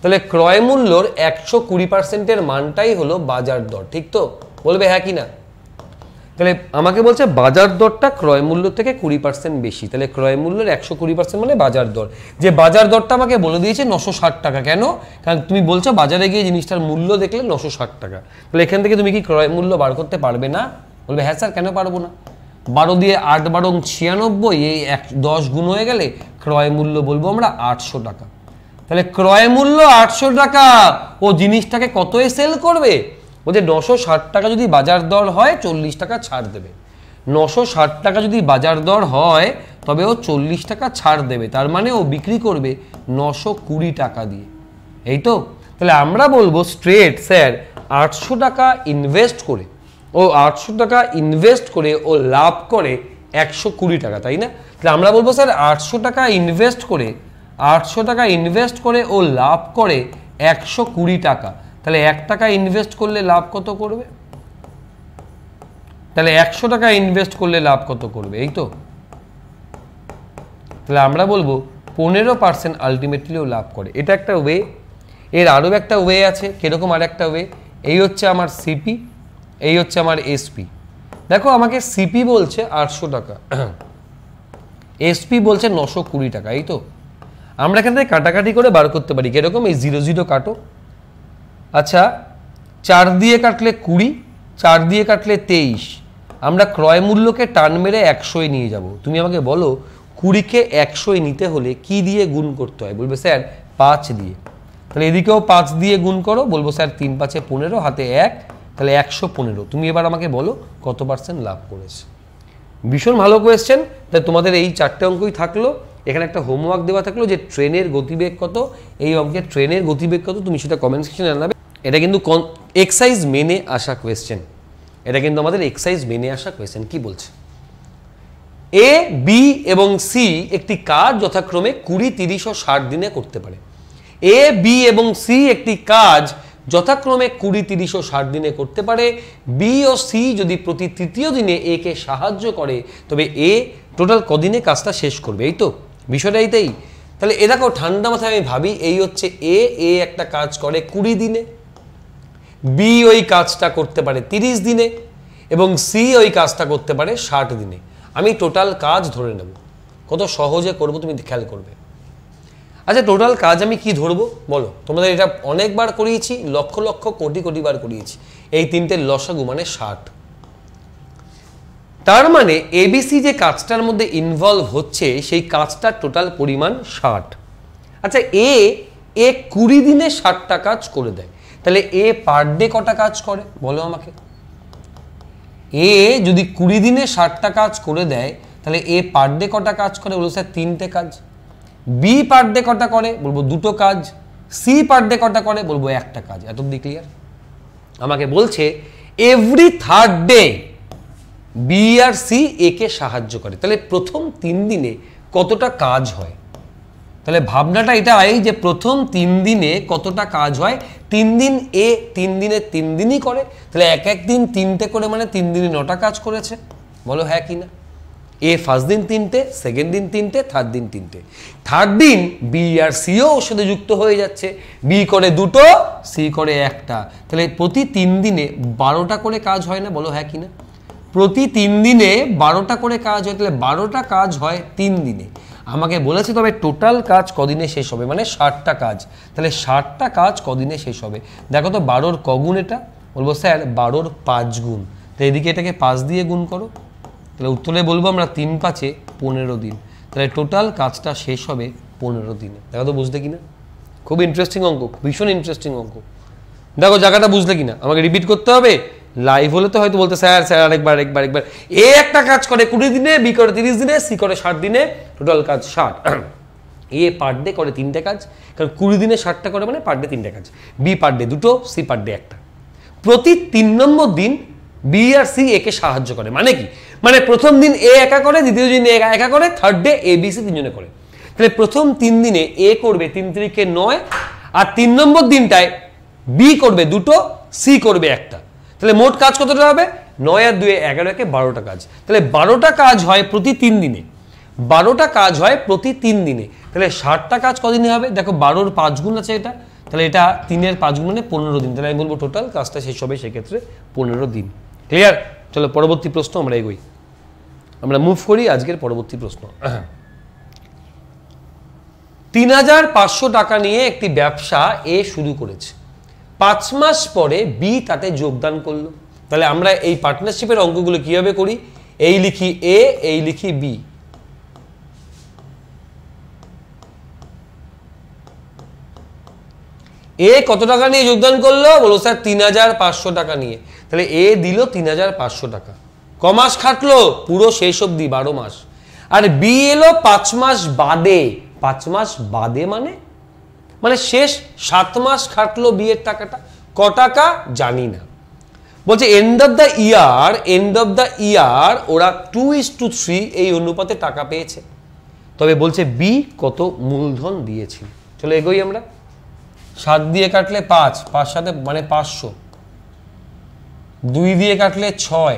তাহলে ক্রয় মূল্যর 120%-এর মানটাই হলো বাজার দর, ঠিক তো? বলবে হ্যাঁ কি না? তাহলে আমাকে বলছে বাজার দরটা ক্রয় মূল্য থেকে 20% বেশি। তাহলে ক্রয় মূল্যের 120% মানে বাজার দর। যে বাজার দরটা আমাকে বলে দিয়েছে 960 টাকা। কেন? কারণ তুমি বলছো বাজারে গিয়ে জিনিসটার মূল্য দেখলে 960 টাকা। তাহলে এখান থেকে তুমি কি ক্রয় মূল্য বার করতে পারবে না? বলবে হ্যাঁ স্যার, কেন পারবো না? 12 দিয়ে 8 × 12 = 96, এই 10 গুণ হয়ে গেলে ক্রয় মূল্য বলবো আমরা 800 টাকা। তাহলে ক্রয় মূল্য 800 টাকা, ও জিনিসটাকে কতই সেল করবে? ও যে 960 টাকা যদি বাজার দর হয় 40 টাকা ছাড় দেবে। 960 টাকা যদি বাজার দর হয় তবে ও 40 টাকা ছাড় দেবে, তার মানে ও বিক্রি করবে 920 টাকা দিয়ে, এই তো। তাহলে আমরা বলবো স্ট্রেট স্যার 800 টাকা ইনভেস্ট করে, ও 800 টাকা ইনভেস্ট করে ও লাভ করে 120 টাকা, তাই না? তাহলে আমরা বলবো স্যার 800 টাকা ইনভেস্ট করে, 800 টাকা ইনভেস্ট করে ও লাভ করে 120 টাকা। তাহলে 1 টাকা ইনভেস্ট করলে লাভ কত করবে? তাহলে 100 টাকা ইনভেস্ট করলে লাভ কত করবে, এই তো। তাহলে আমরা বলবো 15% আলটিমেটলিও লাভ করে। এটা একটা ওয়ে। এর আরও একটা ওয়ে আছে। কিরকম আর একটা ওয়ে? এই হচ্ছে আমার সিপি, এই হচ্ছে আমার এসপি। দেখো আমাকে সিপি বলছে 800 টাকা, এসপি বলছে 920 টাকা, এই তো। আমরা এখান থেকে কাটাকাটি করে বার করতে পারি। কিরকম? এই 0 0 কাটো। আচ্ছা, 4 দিয়ে কাটলে 20, 4 দিয়ে কাটলে 23। আমরা ক্রয় মূল্যকে টান মেরে 100 নিয়ে যাব। তুমি আমাকে বলো 20কে 100 নিতে হলে কি দিয়ে গুণ করতে হয়? বলবে স্যার 5 দিয়ে। তাহলে এদিকেও 5 দিয়ে গুণ করো। বলবো স্যার 3 5 15, হাতে 1, তাহলে 115। তুমি এবার আমাকে বলো কত % লাভ করেছে? ভীষণ ভালো কোয়েশ্চেন। তাই তোমাদের এই 4টে অঙ্কই থাকলো। এখানে একটা হোমওয়ার্ক দেওয়া থাকলো যে ট্রেনের গতিবেগ কত। এই অঙ্কের ট্রেনের গতিবেগ কত তুমি সেটা কমেন্ট সেকশনে জানাবে। এটা কিন্তু এক্সারসাইজ মেনে আসা কোয়েশ্চেন, এটা কিন্তু আমাদের এক্সারসাইজ মেনে আসা কোয়েশ্চেন। কি বলছে? এ, বি এবং সি একটি কাজ যথাক্রমে 20, 30 ও 60 দিনে করতে পারে। এ, বি এবং সি একটি কাজ যথাক্রমে 20, 30 ও 60 দিনে করতে পারে। বি ও সি যদি প্রতি তৃতীয় দিনে এ কে সাহায্য করে তবে এ টোটাল কদিনে কাজটা শেষ করবে, এই তো বিষয়টা এইটাই। তাহলে এ দেখো ঠান্ডা মাথায় আমি ভাবি, এই হচ্ছে এ একটা কাজ করে 20 দিনে, বি ওই কাজটা করতে পারে 30 দিনে এবং সি ওই কাজটা করতে পারে 60 দিনে। আমি টোটাল কাজ ধরে নেব। কত সহজে করব তুমি খেয়াল করবে। আচ্ছা, টোটাল কাজ আমি কি ধরবো বলো? তোমাদের এটা অনেকবার করিয়েছি, লক্ষ লক্ষ কোটি কোটি বার করিয়েছি। এই 3টের লসাগু মানে 60। তার মানে এবিসি যে কাজটার মধ্যে ইনভলভ হচ্ছে সেই কাজটার টোটাল পরিমাণ 60। আচ্ছা, এ 20 দিনে 60টা কাজ করে দেয়। তাহলে এ পার ডে কটা কাজ করে বলো আমাকে? এ যদি 20 দিনে 60টা কাজ করে দেয় তাহলে এ পার ডে কটা কাজ করে? বলবো স্যার 3টে কাজ। বি পার ডে কটা করে? বলবো 2টো কাজ। সি পার ডে কটা করে? বলবো 1টা কাজ। এত অবধি ক্লিয়ার? আমাকে বলছে এভরি 3rd ডে বি আর সি এ কে সাহায্য করে। তাহলে প্রথম 3 দিনে কতটা কাজ হয়? তাহলে ভাবনাটা এটা এই যে প্রথম 3 দিনে কতটা কাজ হয়। 3 দিন এ 3 দিনে 3 দিনই করে, তাহলে এক দিন 3টে করে মানে 3 দিনে 9টা কাজ করেছে। বলো হ্যাঁ কি না? এ ফার্স্ট দিন 3টে, সেকেন্ড দিন 3টে, থার্ড দিন 3টে। থার্ড দিন বি আর সিও ওর সাথে যুক্ত হয়ে যাচ্ছে। বি করে 2টো, সি করে 1টা। তাহলে প্রতি 3 দিনে 12টা করে কাজ হয় না? বলো হ্যাঁ কি না? প্রতি 3 দিনে 12টা করে কাজ হয়, তাহলে 12টা কাজ হয় 3 দিনে। আমাকে বলেছে তবে টোটাল কাজ কদিনে শেষ হবে, মানে 60টা কাজ। তাহলে 60টা কাজ কদিনে শেষ হবে? দেখো তো 12র কগুণ এটা? বলবো স্যার 12র 5 গুণ। তো এদিকে এটাকে 5 দিয়ে গুণ করো। তাহলে উত্তরে বলবো আমরা 3 5 15 দিন। তাহলে টোটাল কাজটা শেষ হবে 15 দিনে। দেখো তো বুঝলে কিনা? খুব ইন্টারেস্টিং অঙ্ক, ভীষণ ইন্টারেস্টিং অঙ্ক। দেখো জায়গাটা বুঝলে কিনা? আমাকে রিপিট করতে হবে। লাইভ হলে তো হয়তো বলতে স্যার আরেকবার। এ একটা কাজ করে 20 দিনে, বি করে 30 দিনে, সি করে 60 দিনে, টোটাল কাজ 60। এ পার ডে করে 3টে কাজ, কারণ 20 দিনে 60টা করে মানে পার ডে 3টে কাজ। বি পার ডে 2টো, সি পার ডে 1টা। প্রতি 3 নম্বর দিন বি আর সি একে সাহায্য করে। মানে কি? মানে প্রথম দিন এ একা করে, দ্বিতীয় দিন এ একা করে, third day A B C 3 জনে করে। তাহলে প্রথম 3 দিনে এ করবে 3 3 9, আর 3 নম্বর দিনটায় বি করবে 2টো, সি করবে 1টা। তাহলে মোট কাজ কতটা হবে? 9 আর 2 11, 12টা কাজ। তাহলে 12টা কাজ হয় প্রতি 3 দিনে। 12টা কাজ হয় প্রতি 3 দিনে। তাহলে 60টা কাজ কদিনে হবে? দেখো 12র 5 গুণ আছে এটা, তাহলে এটা 3-এর 5 গুণ মানে 15 দিন। তাহলে আমি বলবো টোটাল কাজটা শেষ হবে সেক্ষেত্রে 15 দিন। ক্লিয়ার? চলো পরবর্তী প্রশ্ন আমরা এগোই। আমরা মুভ করি আজকের পরবর্তী প্রশ্ন। 3500 টাকা নিয়ে একটি ব্যবসা এ শুরু করেছে। 5 মাস পরে বি তাতে যোগদান করলো। তাহলে আমরা এই পার্টনারশিপের অঙ্কগুলো কিভাবে করি? এই লিখি এ, এই লিখি বি। এ কত টাকা নিয়ে যোগদান করলো? বলো স্যার ৩৫০০ টাকা নিয়ে। তাহলে এ দিল ৩৫০০ টাকা। ক মাস খাটলো? পুরো শেষ অবধি ১২ মাস। আর বি এলো ৫ মাস বাদে। ৫ মাস বাদে মানে শেষ ৭ মাস খাটলো বি এর টাকাটা। ক টাকা জানি না। বলছে এন্ড অফ দ্য ইয়ার ওরা 2:3 এই অনুপাতে টাকা পেয়েছে। তবে বলছে বি কত মূলধন দিয়েছিল। চলো এগোই আমরা। 7 দিয়ে কাটলে 5, 5 সাথে মানে 500, 2 দিয়ে কাটলে 6,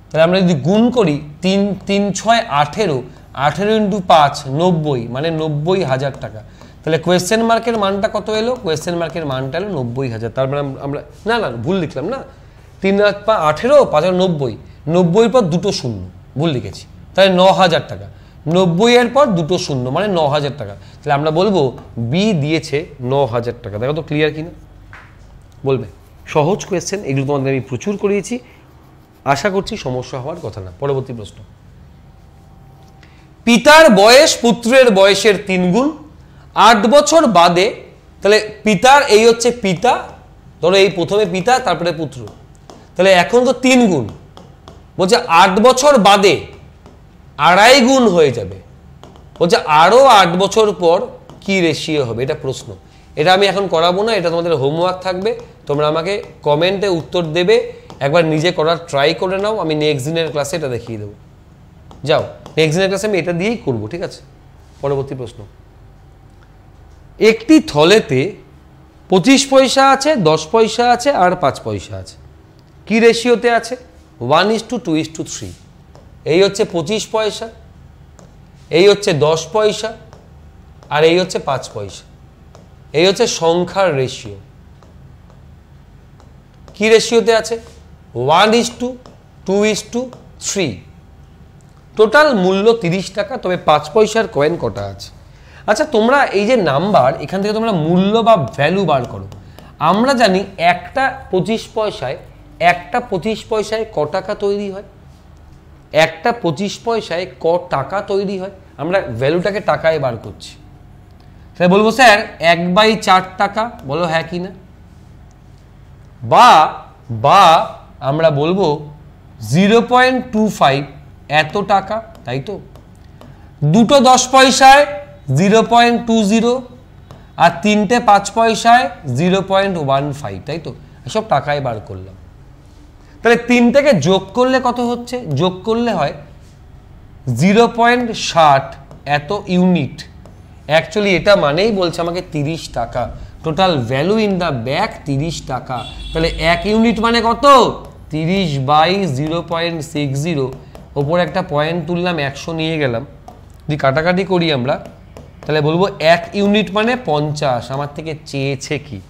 তাহলে আমরা যদি গুণ করি 3 3 6 18, 18 ইন্টু 5 90, মানে 90,000 টাকা। তাহলে কোয়েশ্চেন মার্কের মানটা কত এলো? কোয়েশ্চেন মার্কের মানটা এলো 90,000। তার মানে আমরা না ভুল লিখলাম না, 3 18 5 90, 90 পর দুটো শূন্য ভুল লিখেছি, তাহলে 9,000 টাকা। 90 এর পর দুটো শূন্য মানে 9,000 টাকা। তাহলে আমরা বলবো বি দিয়েছে 9,000 টাকা। দেখো তো ক্লিয়ার কিনা? বলবে সহজ কোয়েশ্চেন, এগুলো তোমাদের আমি প্রচুর করিয়েছি, আশা করছি সমস্যা হওয়ার কথা না। পরবর্তী প্রশ্ন, পিতার বয়স পুত্রের বয়সের 3 গুণ, 8 বছর বাদে। তাহলে পিতার এই হচ্ছে পিতা, ধরো এই প্রথমে পিতা তারপরে পুত্র, তাহলে এখন তো 3 গুণ, বলছে 8 বছর বাদে 2.5 গুণ হয়ে যাবে। বলছে আরো 8 বছর পর কি রেশিও হবে? এটা প্রশ্ন, এটা আমি এখন করাবো না, এটা তোমাদের হোমওয়ার্ক থাকবে। তোমরা আমাকে কমেন্টে উত্তর দেবে, একবার নিজে করার ট্রাই করে নাও। আমি নেক্সট দিনের ক্লাসে এটা দেখিয়ে দেবো। যাও, নেক্সট দিনের ক্লাসে আমি এটা দিয়েই করবো, ঠিক আছে? পরবর্তী প্রশ্ন, একটি থলেতে 25 পয়সা আছে, 10 পয়সা আছে আর 5 পয়সা আছে। কি রেশিওতে আছে? 1:2:3। এই হচ্ছে 25 পয়সা, এই হচ্ছে 10 পয়সা আর এই হচ্ছে 5 পয়সা। এই হচ্ছে সংখ্যার রেশিও। কি রেশিওতে আছে? 1:2:3। টোটাল মূল্য 30 টাকা, তবে 5 পয়সার কয়েন কটা আছে? আচ্ছা, তোমরা এই যে নাম্বার, এখান থেকে তোমরা মূল্য বা ভ্যালু বার করো। আমরা জানি একটা 25 পয়সায় ক টাকা তৈরি হয়? একটা 25 পয়সায় ক টাকা তৈরি হয়? আমরা ভ্যালুটাকে টাকায় বার করছি। তাহলে বলবো স্যার 1/4 টাকা। বলো হ্যাঁ কি না? বা আমরা বলবো 0.25 এত টাকা, তাই তো? দুটো 10 পয়সায় 0.20 আর তিনটে 5 পয়সায় 0.15, তাই তো? এসব টাকায় বার করলাম। তাহলে তিনটাকে যোগ করলে কত হচ্ছে? যোগ করলে হয় 0.60 এত ইউনিট। অ্যাকচুয়ালি এটা মানেই বলছে আমাকে 30 টাকা। Total value in the bag 30 টাকা। তাহলে 1 ইউনিট মানে কত? 30/0.60, ওপরে একটা পয়েন্ট তুললাম, 100 নিয়ে গেলাম। যদি কাটাকাটি করি আমরা, তাহলে বলবো 1 ইউনিট মানে 50। আমার থেকে চেয়েছে কি?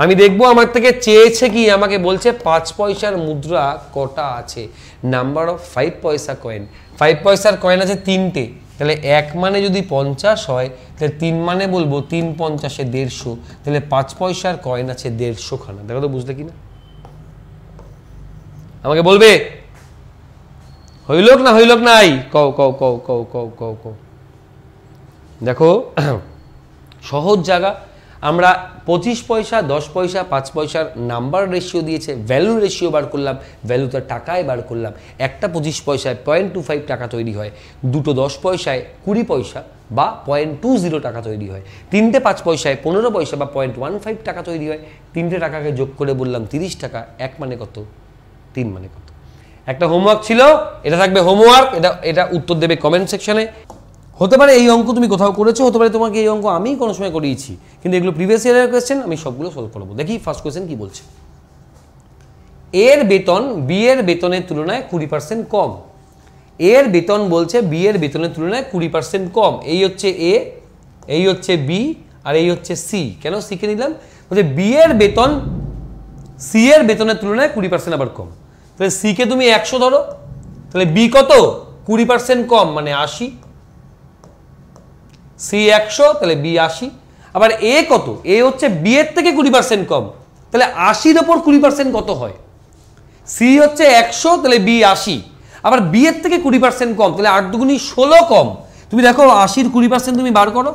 আমি দেখবো আমার থেকে চেয়েছে কি। আমাকে বলছে 5 পয়সার মুদ্রা কটা আছে? নাম্বার অফ 5 পয়সা কয়েন। 5 পয়সার কয়েন আছে 3টে। তাহলে 1 মানে যদি 50 হয়, তাহলে 3 মানে বলবো 3 50 150। তাহলে 5 পয়সার কয়েন আছে 150 খানা। দেখো তো বুঝলে কিনা? আমাকে বলবে হইলক না হইলক নাই? কও কও কও কও কও কও কও। দেখো সহজ জায়গা। আমরা 25 পয়সা, 10 পয়সা, 5 পয়সার নাম্বার রেশিও দিয়েছে, ভ্যালু রেশিও বার করলাম, ভ্যালুটা টাকায় বার করলাম। একটা 25 পয়সায় 0.25 টাকা তৈরি হয়, দুটো 10 পয়সায় 20 পয়সা বা 0.20 টাকা তৈরি হয়, তিনটে 5 পয়সায় 15 পয়সা বা 0.15 টাকা তৈরি হয়। তিনটে টাকাকে যোগ করে বললাম 30 টাকা। 1 মানে কত? 3 মানে কত? একটা হোমওয়ার্ক ছিল, এটা থাকবে হোমওয়ার্ক। এটা উত্তর দেবে কমেন্ট সেকশনে। হতে পারে এই অঙ্ক তুমি কোথাও করেছো, হতে পারে তোমাকে এই অঙ্ক আমি কোনো সময় করিয়েছি, কিন্তু এগুলো প্রিভিয়াস ইয়ারের কোয়েশ্চেন, আমি সবগুলো সলভ করবো। দেখি ফার্স্ট কোয়েশ্চেন কি বলছে। এর বেতন বি এর বেতনের তুলনায় 20% কম। এর বেতন বলছে বি এর বেতনের তুলনায় 20% কম। এই হচ্ছে এ, এই হচ্ছে বি আর এই হচ্ছে সি। কেন সি কে নিলাম? বলছে বি এর বেতন সি এর বেতনের তুলনায় 20% আবার কম। তাহলে সি কে তুমি 100 ধরো, তাহলে বি কত? 20% কম মানে 80। সি 100, তাহলে বি 80। আবার এ কত? এ হচ্ছে বি এর থেকে 20% কম, তাহলে 80-র ওপর 20% কত হয়? সি হচ্ছে 100, তাহলে বি 80। আবার বি এর থেকে 20% কম, তাহলে 8 দুগুণী 16 কম। তুমি দেখো 80-র 20% তুমি বার করো,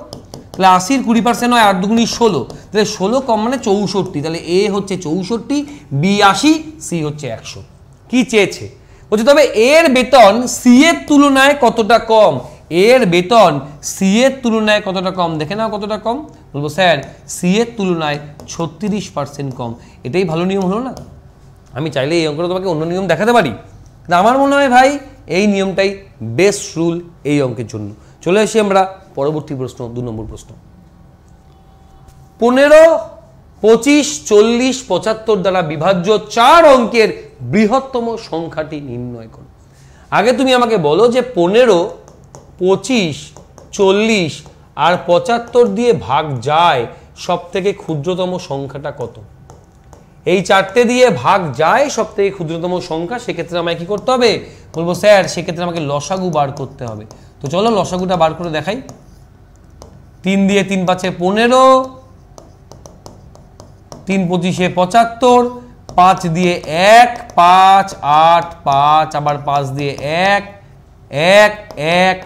তাহলে 80 20% হয়, 8 দুগুণী 16, তাহলে 16 কম মানে 64, তাহলে এ হচ্ছে 64, বি 80, সি হচ্ছে 100। কি চেয়েছে বলছে তবে এর বেতন সি এর তুলনায় কতটা কম, এর বেতন সি এর তুলনায় কতটা কম, দেখে নাও কতটা কম। বলবো স্যার সি এর তুলনায় 36% কম। এটাই ভালো নিয়ম হলো না? আমি চাইলে এই অঙ্কটা তোমাকে অন্য নিয়ম দেখাতে পারি, কিন্তু আমার মনে হয় ভাই এই নিয়মটাই বেস্ট রুল এই অঙ্কের জন্য। চলে আসি আমরা পরবর্তী প্রশ্ন, 2 নম্বর প্রশ্ন। 15, 25, 40, 75 দ্বারা বিভাজ্য 4 অঙ্কের বৃহত্তম সংখ্যাটি নির্ণয় করো। আগে তুমি আমাকে বলো যে 15, 25, 40 আর 75 দিয়ে ভাগ যায় সব থেকে ক্ষুদ্রতম সংখ্যাটা কত? এই 4টে দিয়ে ভাগ যায় সব থেকে ক্ষুদ্রতম সংখ্যা, সেক্ষেত্রে আমায় কি করতে হবে? বলবো স্যার সেক্ষেত্রে আমাকে লসাগু বার করতে হবে। তো চলো লসাগুটা বার করে দেখাই। 3 দিয়ে 3 5 15, 3 25 75, 5 দিয়ে 1 5 8 5, আবার 5 দিয়ে 1 1 1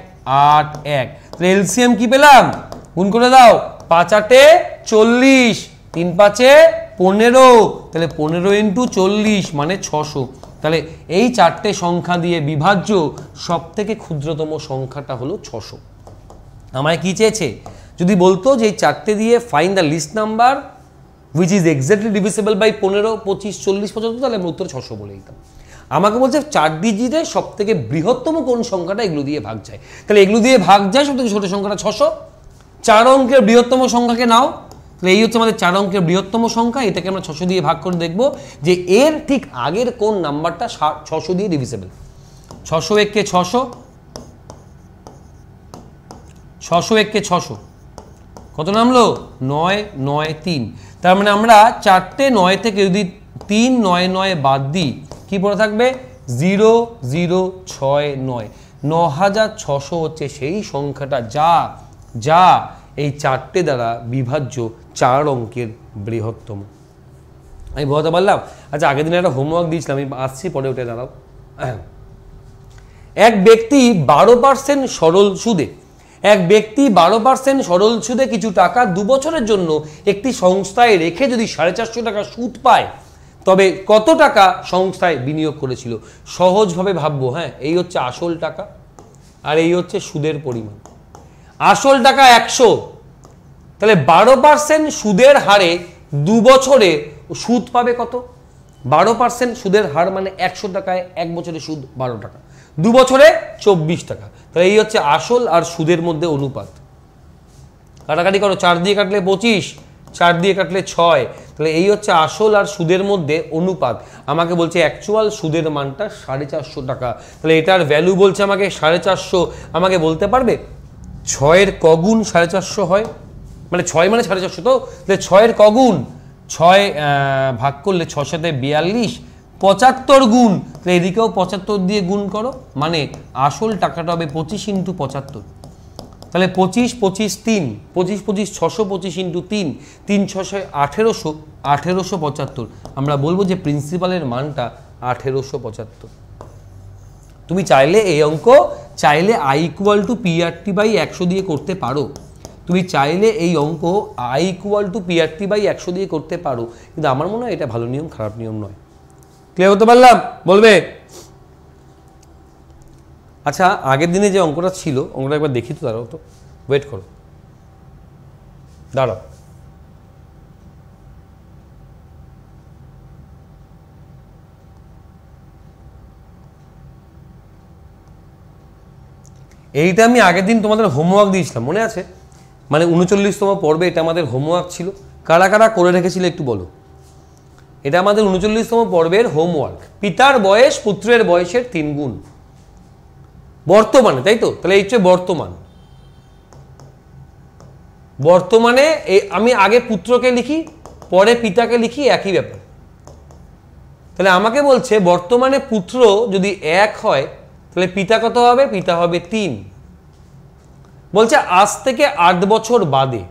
8 1। তাহলে এলসিএম কি পেলাম? গুণ করে দাও, 5 8 40, 3 5 15, তাহলে 15 × 40 মানে 600। তাহলে এই 4টে সংখ্যা দিয়ে বিভাজ্য সব থেকে ক্ষুদ্রতম সংখ্যাটা হলো 600। আমায় কি চেয়েছে? যদি বলতো যে এই 4টে দিয়ে find the least number which is exactly divisible by 15, 25, 40, 75, তাহলে আমি উত্তর 600 বলে দিতাম। আমাকে বলছে 4 ডিজিটের সব থেকে বৃহত্তম কোন সংখ্যাটা এগুলো দিয়ে ভাগ যায়, তাহলে এগুলো দিয়ে ভাগ যায় সব থেকে ছোট সংখ্যাটা 600। 4 অঙ্কের বৃহত্তম সংখ্যাকে নাও, তাহলে এই হচ্ছে আমাদের 4 অঙ্কের বৃহত্তম সংখ্যা, এটাকে আমরা 600 দিয়ে ভাগ করে দেখব যে এর ঠিক আগের কোন নাম্বারটা 600 দিয়ে ডিভিসিবল। 600 1 600, 600 1 600, কত নামলো? 9 9 3। তার মানে আমরা 4টে 9 থেকে যদি 3 9 9 বাদ দিই কি পড়ে থাকবে? 0 0 6 9, 9600 হচ্ছে সেই সংখ্যাটা যা এই 4টে দ্বারা বিভাজ্য 4 অঙ্কের বৃহত্তম। আমি বোঝাতে পারলাম? আচ্ছা আগের দিনে একটা হোমওয়ার্ক দিয়েছিলাম, আমি আসছি পরে ওটা দাঁড়াও। এক ব্যক্তি 12% সরল সুদে, এক ব্যক্তি 12% সরল সুদে কিছু টাকা 2 বছরের জন্য একটি সংস্থায় রেখে যদি 450 টাকা সুদ পায় তবে কত টাকা সংস্থায় বিনিয়োগ করেছিল? সহজভাবে ভাববো। হ্যাঁ, এই হচ্ছে আসল টাকা আর এই হচ্ছে সুদের পরিমাণ। আসল টাকা 100, তাহলে 12% সুদের হারে 2 বছরে সুদ পাবে কত? 12% সুদের হার মানে 100 টাকায় 1 বছরে সুদ 12 টাকা, 2 বছরে 24 টাকা। তাহলে এই হচ্ছে আসল আর সুদের মধ্যে অনুপাত। কাটাকাটি করো, 4 দিয়ে কাটলে 25, 4 দিয়ে কাটলে 6, তাহলে এই হচ্ছে আসল আর সুদের মধ্যে অনুপাত। আমাকে বলছে অ্যাকচুয়াল সুদের মানটা 450 টাকা, তাহলে এটার ভ্যালু বলছে আমাকে 450। আমাকে বলতে পারবে 6 ক গুণ 450 হয়? মানে 6 মানে 450, তো তাহলে 6 ক গুণ 6 ভাগ করলে 6 সাথে 42, 75 গুণ, তাহলে এদিকেও 75 দিয়ে গুণ করো, মানে আসল টাকাটা হবে 25 × 75। তাহলে 25 25 3, 25 25 600, 25 × 3, 3 6 1800, 1875। আমরা বলবো যে প্রিন্সিপালের মানটা 1875। তুমি চাইলে এই অঙ্ক চাইলে i = PRT/100 দিয়ে করতে পারো, তুমি চাইলে এই অঙ্ক i = PRT/100 দিয়ে করতে পারো, কিন্তু আমার মনে হয় এটা ভালো নিয়ম, খারাপ নিয়ম নয়। ক্লিয়ার হতে পারলাম? বলবে। আচ্ছা আগের দিনে যে অঙ্কটা ছিল অঙ্কটা একবার দেখি তো, দাঁড়াও তো, ওয়েট করো, দাঁড়াও। এইটা আমি আগের দিন তোমাদের হোমওয়ার্ক দিয়েছিলাম, মনে আছে? মানে 39তম পর্বে এটা আমাদের হোমওয়ার্ক ছিল। কারা কারা করে রেখেছিল একটু বলো। এটা আমাদের 39তম পর্বের হোমওয়ার্ক। পিতার বয়স পুত্রের বয়সের 3 গুণ বর্তমানে, তাই তো? তাহলে এই হচ্ছে বর্তমান। বর্তমানে আমি আগে পুত্রকে লিখি পরে পিতাকে লিখি, একই ব্যাপার। তাহলে আমাকে বলছে বর্তমানে পুত্র যদি 1 হয় তাহলে পিতা কত হবে? পিতা হবে 3। বলছে আজ থেকে 8 বছর বাদে,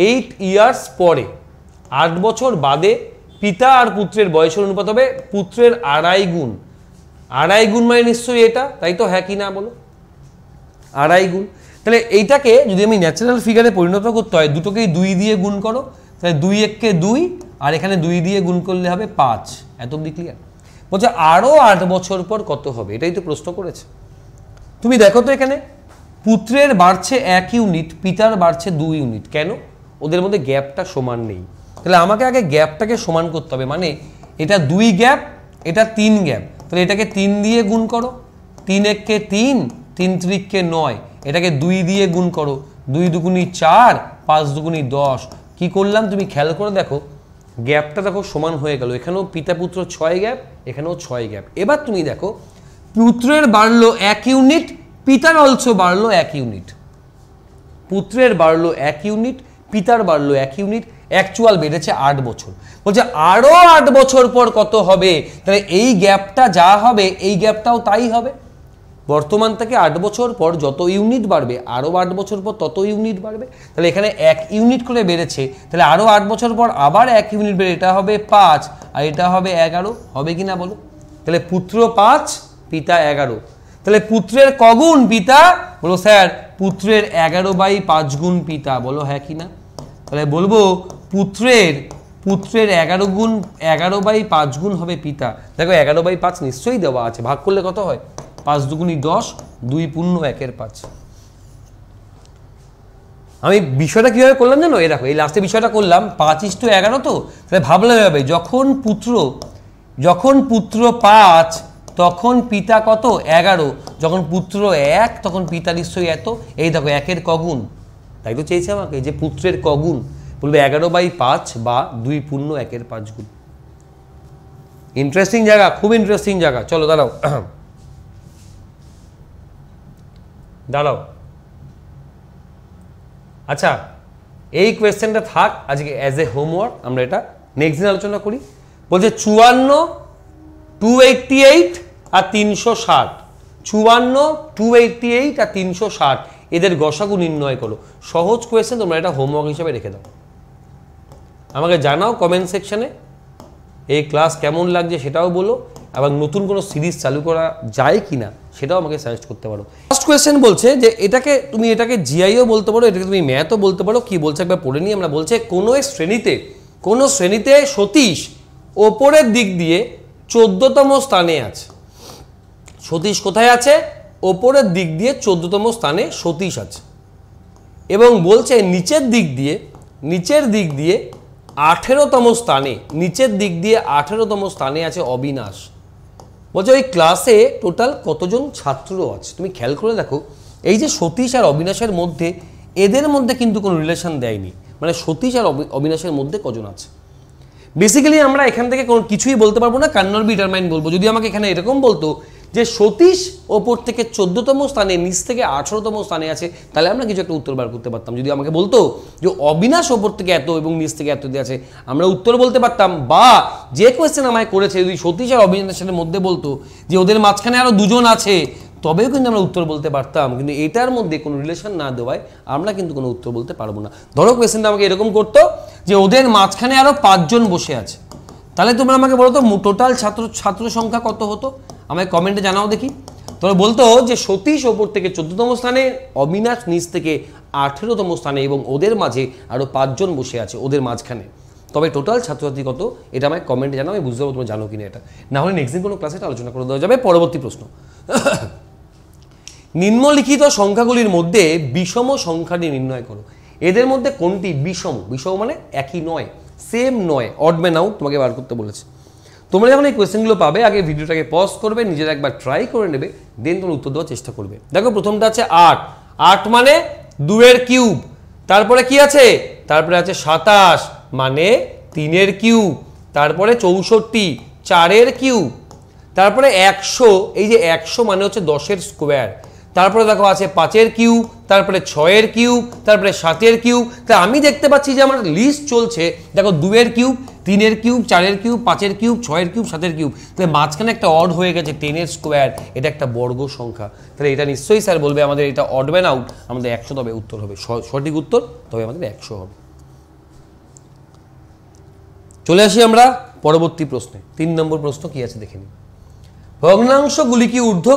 8 ইয়ার্স পরে, 8 বছর বাদে পিতা আর পুত্রের বয়সের অনুপাত হবে পুত্রের 2.5 গুণ। 2.5 গুণ মানে নিশ্চয়ই এটা, তাই তো? হ্যাঁ কি না বলো? 2.5 গুণ। তাহলে এইটাকে যদি আমি ন্যাচারাল ফিগারে পরিণত করতে হয়, দুটোকেই 2 দিয়ে গুণ করো, তাহলে 2 1 কে 2 আর এখানে 2 দিয়ে গুণ করলে হবে 5। এত অবধি ক্লিয়ার? বলছে আরও 8 বছর পর কত হবে, এটাই তো প্রশ্ন করেছে। তুমি দেখো তো এখানে পুত্রের বাড়ছে 1 ইউনিট, পিতার বাড়ছে 2 ইউনিট। কেন? ওদের মধ্যে গ্যাপটা সমান নেই। তাহলে আমাকে আগে গ্যাপটাকে সমান করতে হবে, মানে এটা 2 গ্যাপ, এটা 3 গ্যাপ, তাহলে এটাকে 3 দিয়ে গুণ করো, 3 1 কে 3, 3 3 কে 9, এটাকে 2 দিয়ে গুণ করো, 2 দুগুণি 4, 5 দুগুণি 10। কি করলাম তুমি খেয়াল করে দেখো, গ্যাপটা দেখো সমান হয়ে গেল। এখানেও পিতা পুত্র 6 গ্যাপ, এখানেও 6 গ্যাপ। এবার তুমি দেখো পুত্রের বাড়লো 1 ইউনিট, পিতার অলসো বাড়লো 1 ইউনিট। পুত্রের বাড়লো 1 ইউনিট, পিতার বাড়লো 1 ইউনিট, অ্যাকচুয়াল বেড়েছে 8 বছর। বলছে আরও 8 বছর পর কত হবে, তাহলে এই গ্যাপটা যা হবে এই গ্যাপটাও তাই হবে। বর্তমান থেকে 8 বছর পর যত ইউনিট বাড়বে, আরও 8 বছর পর তত ইউনিট বাড়বে। তাহলে এখানে 1 ইউনিট করে বেড়েছে, তাহলে আরও 8 বছর পর আবার 1 ইউনিট বেড়ে, এটা হবে 5 আর এটা হবে 11। হবে কি না বলো? তাহলে পুত্র 5, পিতা 11। তাহলে পুত্রের কগুণ পিতা? বলো স্যার পুত্রের 11/5 গুণ পিতা। বলো হ্যাঁ কি না? তাহলে বলবো পুত্রের 11/5 গুণ হবে পিতা। দেখো 11/5 নিশ্চয়ই দেওয়া আছে, ভাগ করলে কত হয়? 5 দুগুণি 10, 2 পূর্ণ 1 5। আমি বিষয়টা কিভাবে করলাম জানো? এই দেখো এই লাস্টে বিষয়টা করলাম 5:11 তো। তাহলে ভাবলে হবে যখন পুত্র 5 তখন পিতা কত? 11। যখন পুত্র 1 তখন পিতা নিশ্চয়ই এত। এই দেখো 1 কগুণ, তাই তো চেয়েছে আমাকে যে পুত্রের কগুণ, বলবে 11/5 বা 2 পূর্ণ 1 5 গুণ। ইন্টারেস্টিং জায়গা, খুব ইন্টারেস্টিং জায়গা। চলো দাঁড়াও দাঁড়াও। আচ্ছা এই কোয়েশ্চেনটা থাক আজকে অ্যাজ এ হোমওয়ার্ক, আমরা এটা নেক্সট দিন আলোচনা করি। বলছে 54, 288 আর 360। 54, 288 আর 360 এদের গসাগু নির্ণয় করো। সহজ কোয়েশ্চেন, তোমরা এটা হোমওয়ার্ক হিসেবে রেখে দাও। আমাকে জানাও কমেন্ট সেকশনে এই ক্লাস কেমন লাগছে সেটাও বলো, এবং নতুন কোনো সিরিজ চালু করা যায় কিনা সেটাও আমাকে সাজেস্ট করতে পারো। ফার্স্ট কোয়েশ্চেন বলছে যে তুমি এটাকে জিআইও বলতে পারো, এটাকে তুমি ম্যাথও বলতে পারো। কি বলছে একবার পড়ে নিই আমরা। বলছে কোনো শ্রেণীতে সতীশ ওপরের দিক দিয়ে 14তম স্থানে আছে। সতীশ কোথায় আছে? ওপরের দিক দিয়ে 14তম স্থানে সতীশ আছে। এবং বলছে নিচের দিক দিয়ে 18তম স্থানে, নিচের দিক দিয়ে 18তম স্থানে আছে অবিনাশ। বলছে ওই ক্লাসে টোটাল কতজন ছাত্র আছে? তুমি খেয়াল করে দেখো, এই যে সতীশ আর অবিনাশের মধ্যে, এদের মধ্যে কিন্তু কোনো রিলেশন দেয়নি, মানে সতীশ আর অবিনাশের মধ্যে কজন আছে। বেসিক্যালি আমরা এখান থেকে কোনো কিছুই বলতে পারবো না, ক্যানট বি ডিটারমাইন বলবো। যদি আমাকে এখানে এরকম বলতো যে সতীশ ওপর থেকে 14তম স্থানে, নিচ থেকে 18তম স্থানে আছে, তাহলে আমরা কিছু একটা উত্তর বার করতে পারতাম। যদি আমাকে বলতো যে অবিনাশ ওপর থেকে এত এবং নিচ থেকে এত দিয়ে আছে, আমরা উত্তর বলতে পারতাম। বা যে কোয়েশ্চেন আমায় করেছে যদি সতীশ আর অবিনাশের মধ্যে বলতো যে ওদের মাঝখানে আরও দুজন আছে, তবেও কিন্তু আমরা উত্তর বলতে পারতাম। কিন্তু এটার মধ্যে কোনো রিলেশন না দেওয়ায় আমরা কিন্তু কোনো উত্তর বলতে পারবো না। ধরো কোয়েশ্চেনটা আমাকে এরকম করতো যে ওদের মাঝখানে আরও 5 জন বসে আছে, তাহলে তোমরা আমাকে বলো তো টোটাল ছাত্র সংখ্যা কত হতো? আমাকে কমেন্টে জানাও দেখি। তোমরা বলতো যে সতীশ ওপর থেকে 14তম স্থানে, অবিনাশ নিচ থেকে 18তম স্থানে, এবং ওদের মাঝে আরও 5 জন বসে আছে ওদের মাঝখানে। তবে টোটাল ছাত্রছাত্রী কত এটা আমাকে কমেন্টে জানাও, আমি বুঝতে পারবো তোমরা জানো কিনা এটা। না হলে নেক্সট দিন কোনো ক্লাসে আলোচনা করে দেওয়া যাবে। পরবর্তী প্রশ্ন, নিম্নলিখিত সংখ্যাগুলির মধ্যে বিষম সংখ্যাটি নির্ণয় করো। এদের মধ্যে কোনটি বিষম? বিষম মানে একই নয়, সেম নয়, অড ম্যান আউট তোমাকে বার করতে বলেছে। তোমরা যখন এই কোয়েশ্চেনগুলো পাবে আগে ভিডিওটাকে পজ করবে, নিজেরা একবার ট্রাই করে নেবে, দেন তোমরা উত্তর দেওয়ার চেষ্টা করবে। দেখো প্রথমটা আছে 8, 8 মানে 2 এর কিউব। তারপরে কি আছে? তারপরে আছে 27 মানে 3 এর কিউব। তারপরে 64 4 এর কিউব। তারপরে 100, এই যে 100 মানে হচ্ছে 10 এর স্কোয়ার। তারপরে দেখো আছে 5 এর কিউব, তারপরে 6 এর কিউব, তারপরে 7 এর কিউব। তা আমি দেখতে পাচ্ছি যে আমার লিস্ট চলছে, দেখো 2 এর কিউব, 3 এর কিউব, 4 এর কিউব, 5 এর কিউব, 6 এর কিউব, 7 এর কিউব। তাহলে মাঝখানে একটা অড হয়ে গেছে 10 এর স্কোয়ার, এটা একটা বর্গ সংখ্যা। তাহলে এটা নিশ্চয়ই স্যার বলবে আমাদের এটা অড ম্যান আউট, আমাদের 100 তবে উত্তর হবে সঠিক উত্তর, তবে আমাদের 100 হবে। চলে আসি আমরা পরবর্তী প্রশ্নে। 3 নম্বর প্রশ্ন কি আছে দেখে নিই। ভগ্নাংশগুলি কি ঊর্ধ্ব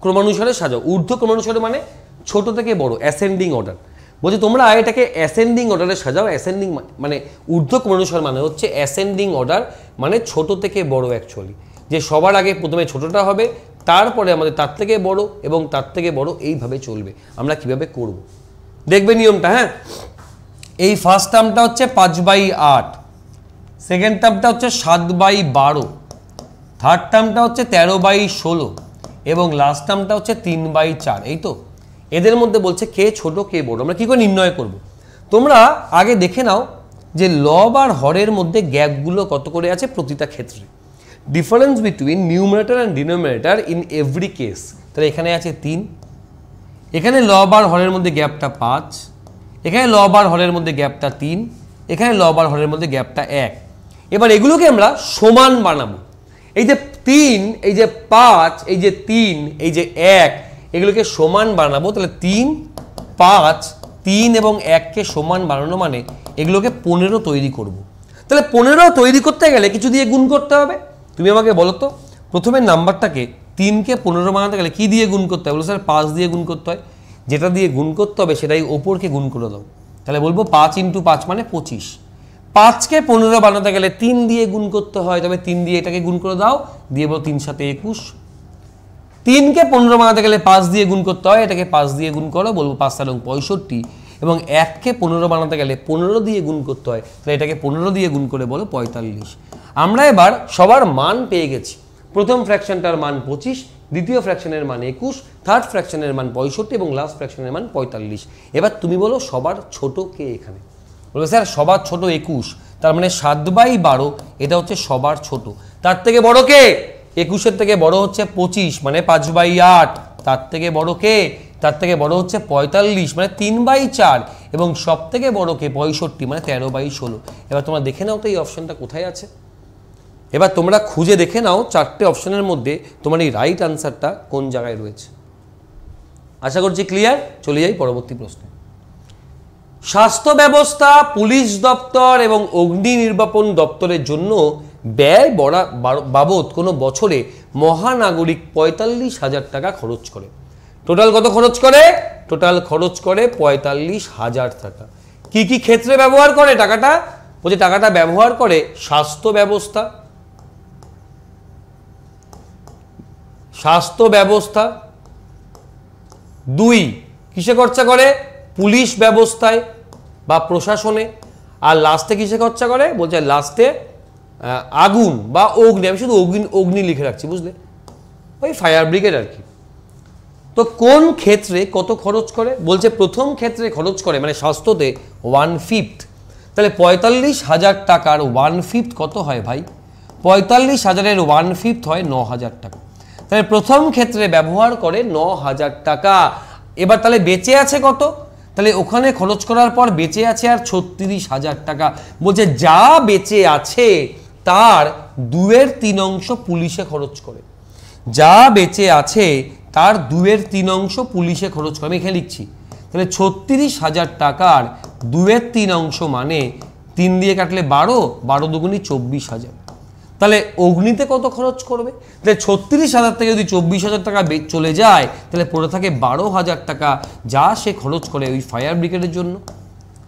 ক্রমানুসারে সাজাও। ঊর্ধ্ব ক্রমানুসারে মানে ছোট থেকে বড়, অ্যাসেন্ডিং অর্ডার। বলছে তোমরা এটাকে অ্যাসেন্ডিং অর্ডারে সাজাও। অ্যাসেন্ডিং মানে ঊর্ধ্ব ক্রমানুসার মানে হচ্ছে অ্যাসেন্ডিং অর্ডার, মানে ছোট থেকে বড় অ্যাকচুয়ালি, যে সবার আগে প্রথমে ছোটটা হবে, তারপরে আমাদের তার থেকে বড় এবং তার থেকে বড়, এইভাবে চলবে। আমরা কিভাবে করব দেখবে নিয়মটা। হ্যাঁ, এই ফার্স্ট টার্মটা হচ্ছে 5/8, সেকেন্ড টার্মটা হচ্ছে 7/12, থার্ড টার্মটা হচ্ছে 13/16 এবং লাস্ট টার্মটা হচ্ছে 3/4। এই তো, এদের মধ্যে বলছে কে ছোট কে বড়, আমরা কি করে নির্ণয় করব। তোমরা আগে দেখে নাও যে লব আর হরের মধ্যে গ্যাপগুলো কত করে আছে প্রতিটা ক্ষেত্রে। Difference between numerator and denominator in every case. তাহলে এখানে আছে 3, এখানে লব আর হরের মধ্যে গ্যাপটা 5, এখানে লব আর হরের মধ্যে গ্যাপটা 3, এখানে লব আর হরের মধ্যে গ্যাপটা 1। এবার এগুলোকে আমরা সমান বানাবো। এই যে 3, এই যে 5, এই যে 3, এই যে 1, এগুলোকে সমান বানাবো। তাহলে 3, 5, 3 এবং 1কে সমান বানানো মানে এগুলোকে 15 তৈরি করব। তাহলে 15 তৈরি করতে গেলে কিছু দিয়ে গুণ করতে হবে। তুমি আমাকে বলো তো, প্রথমে নাম্বারটাকে 3কে 15 বানাতে গেলে কি দিয়ে গুণ করতে হবে? বলো স্যার 5 দিয়ে গুণ করতে হয়। যেটা দিয়ে গুণ করতে হবে সেটাই ওপরকে গুণ করে দাও। তাহলে বলবো 5 × 5 মানে 25। 5কে 15 বানাতে গেলে 3 দিয়ে গুণ করতে হয়, তবে 3 দিয়ে এটাকে গুণ করে দাও, দিয়ে বলো 3 × 7 = 21। 3কে 15 বানাতে গেলে 5 দিয়ে গুণ করতে হয়, এটাকে 5 দিয়ে গুণ করো, বলবো 5 × 7 = 65। এবং 1কে 15 বানাতে গেলে 15 দিয়ে গুণ করতে হয়, তাহলে এটাকে 15 দিয়ে গুণ করে বলো 45। আমরা এবার সবার মান পেয়ে গেছি। প্রথম ফ্র্যাকশনটার মান 25, দ্বিতীয় ফ্র্যাকশনের মান 21, থার্ড ফ্র্যাকশনের মান 65 এবং লাস্ট ফ্র্যাকশনের মান 45। এবার তুমি বলো সবার ছোট কে এখানে? বলবে স্যার সবার ছোট 21, তার মানে 7/12 এটা হচ্ছে সবার ছোট। তার থেকে বড় কে? 21-এর থেকে বড় হচ্ছে 25 মানে 5/8। তার থেকে বড় কে? তার থেকে বড় হচ্ছে 45 মানে 3/4 এবং সব থেকে বড় কে? 65 মানে 13/16। এবার তোমরা দেখে নাও তো এই অপশনটা কোথায় আছে। এবার তোমরা খুঁজে দেখে নাও 4টে অপশনের মধ্যে তোমার এই রাইট আনসারটা কোন জায়গায় রয়েছে। আশা করছি ক্লিয়ার। চলে যাই পরবর্তী প্রশ্নে। স্বাস্থ্য ব্যবস্থা, পুলিশ দপ্তর এবং অগ্নি নির্বাপন দপ্তরের জন্য ব্যয় বাবদ কোনো বছরে মহানাগরিক 45,000 টাকা খরচ করে। টোটাল কত খরচ করে? টোটাল খরচ করে 45,000 টাকা। কি কি ক্ষেত্রে ব্যবহার করে টাকাটা? বলছে টাকাটা ব্যবহার করে স্বাস্থ্য ব্যবস্থা, স্বাস্থ্য ব্যবস্থা। 2 কিসে খরচা করে? পুলিশ ব্যবস্থায় বা প্রশাসনে। আর লাস্টে কিসে খরচা করে? বলছে লাস্টে আগুন বা অগ্নি। আমি শুধু অগ্নি লিখে রাখছি, বুঝলে, ওই ফায়ার ব্রিগেড আর কি। তো কোন ক্ষেত্রে কত খরচ করে? বলছে প্রথম ক্ষেত্রে খরচ করে মানে স্বাস্থ্যতে 1/5। তাহলে 45,000 টাকার 1/5 কত হয় ভাই? 45,000-এর 1/5 হয় 9,000 টাকা। তাহলে প্রথম ক্ষেত্রে ব্যবহার করে 9,000 টাকা। এবার তাহলে বেঁচে আছে কত? তাহলে ওখানে খরচ করার পর বেঁচে আছে আর 36,000 টাকা। বলছে যা বেঁচে আছে তার 2/3 অংশ পুলিশে খরচ করে। যা বেঁচে আছে তার 2/3 অংশ পুলিশে খরচ করে। আমি এখানে লিখছি। তাহলে 36,000 টাকার 2/3 অংশ মানে 3 দিয়ে কাটলে 12, 12 দুগুণি 24,000। তাহলে অগ্নিতে কত খরচ করবে? তাহলে 36,000 থেকে যদি 24,000 টাকা চলে যায় তাহলে পড়ে থাকে 12,000 টাকা, যা সে খরচ করে ওই ফায়ার ব্রিগেডের জন্য।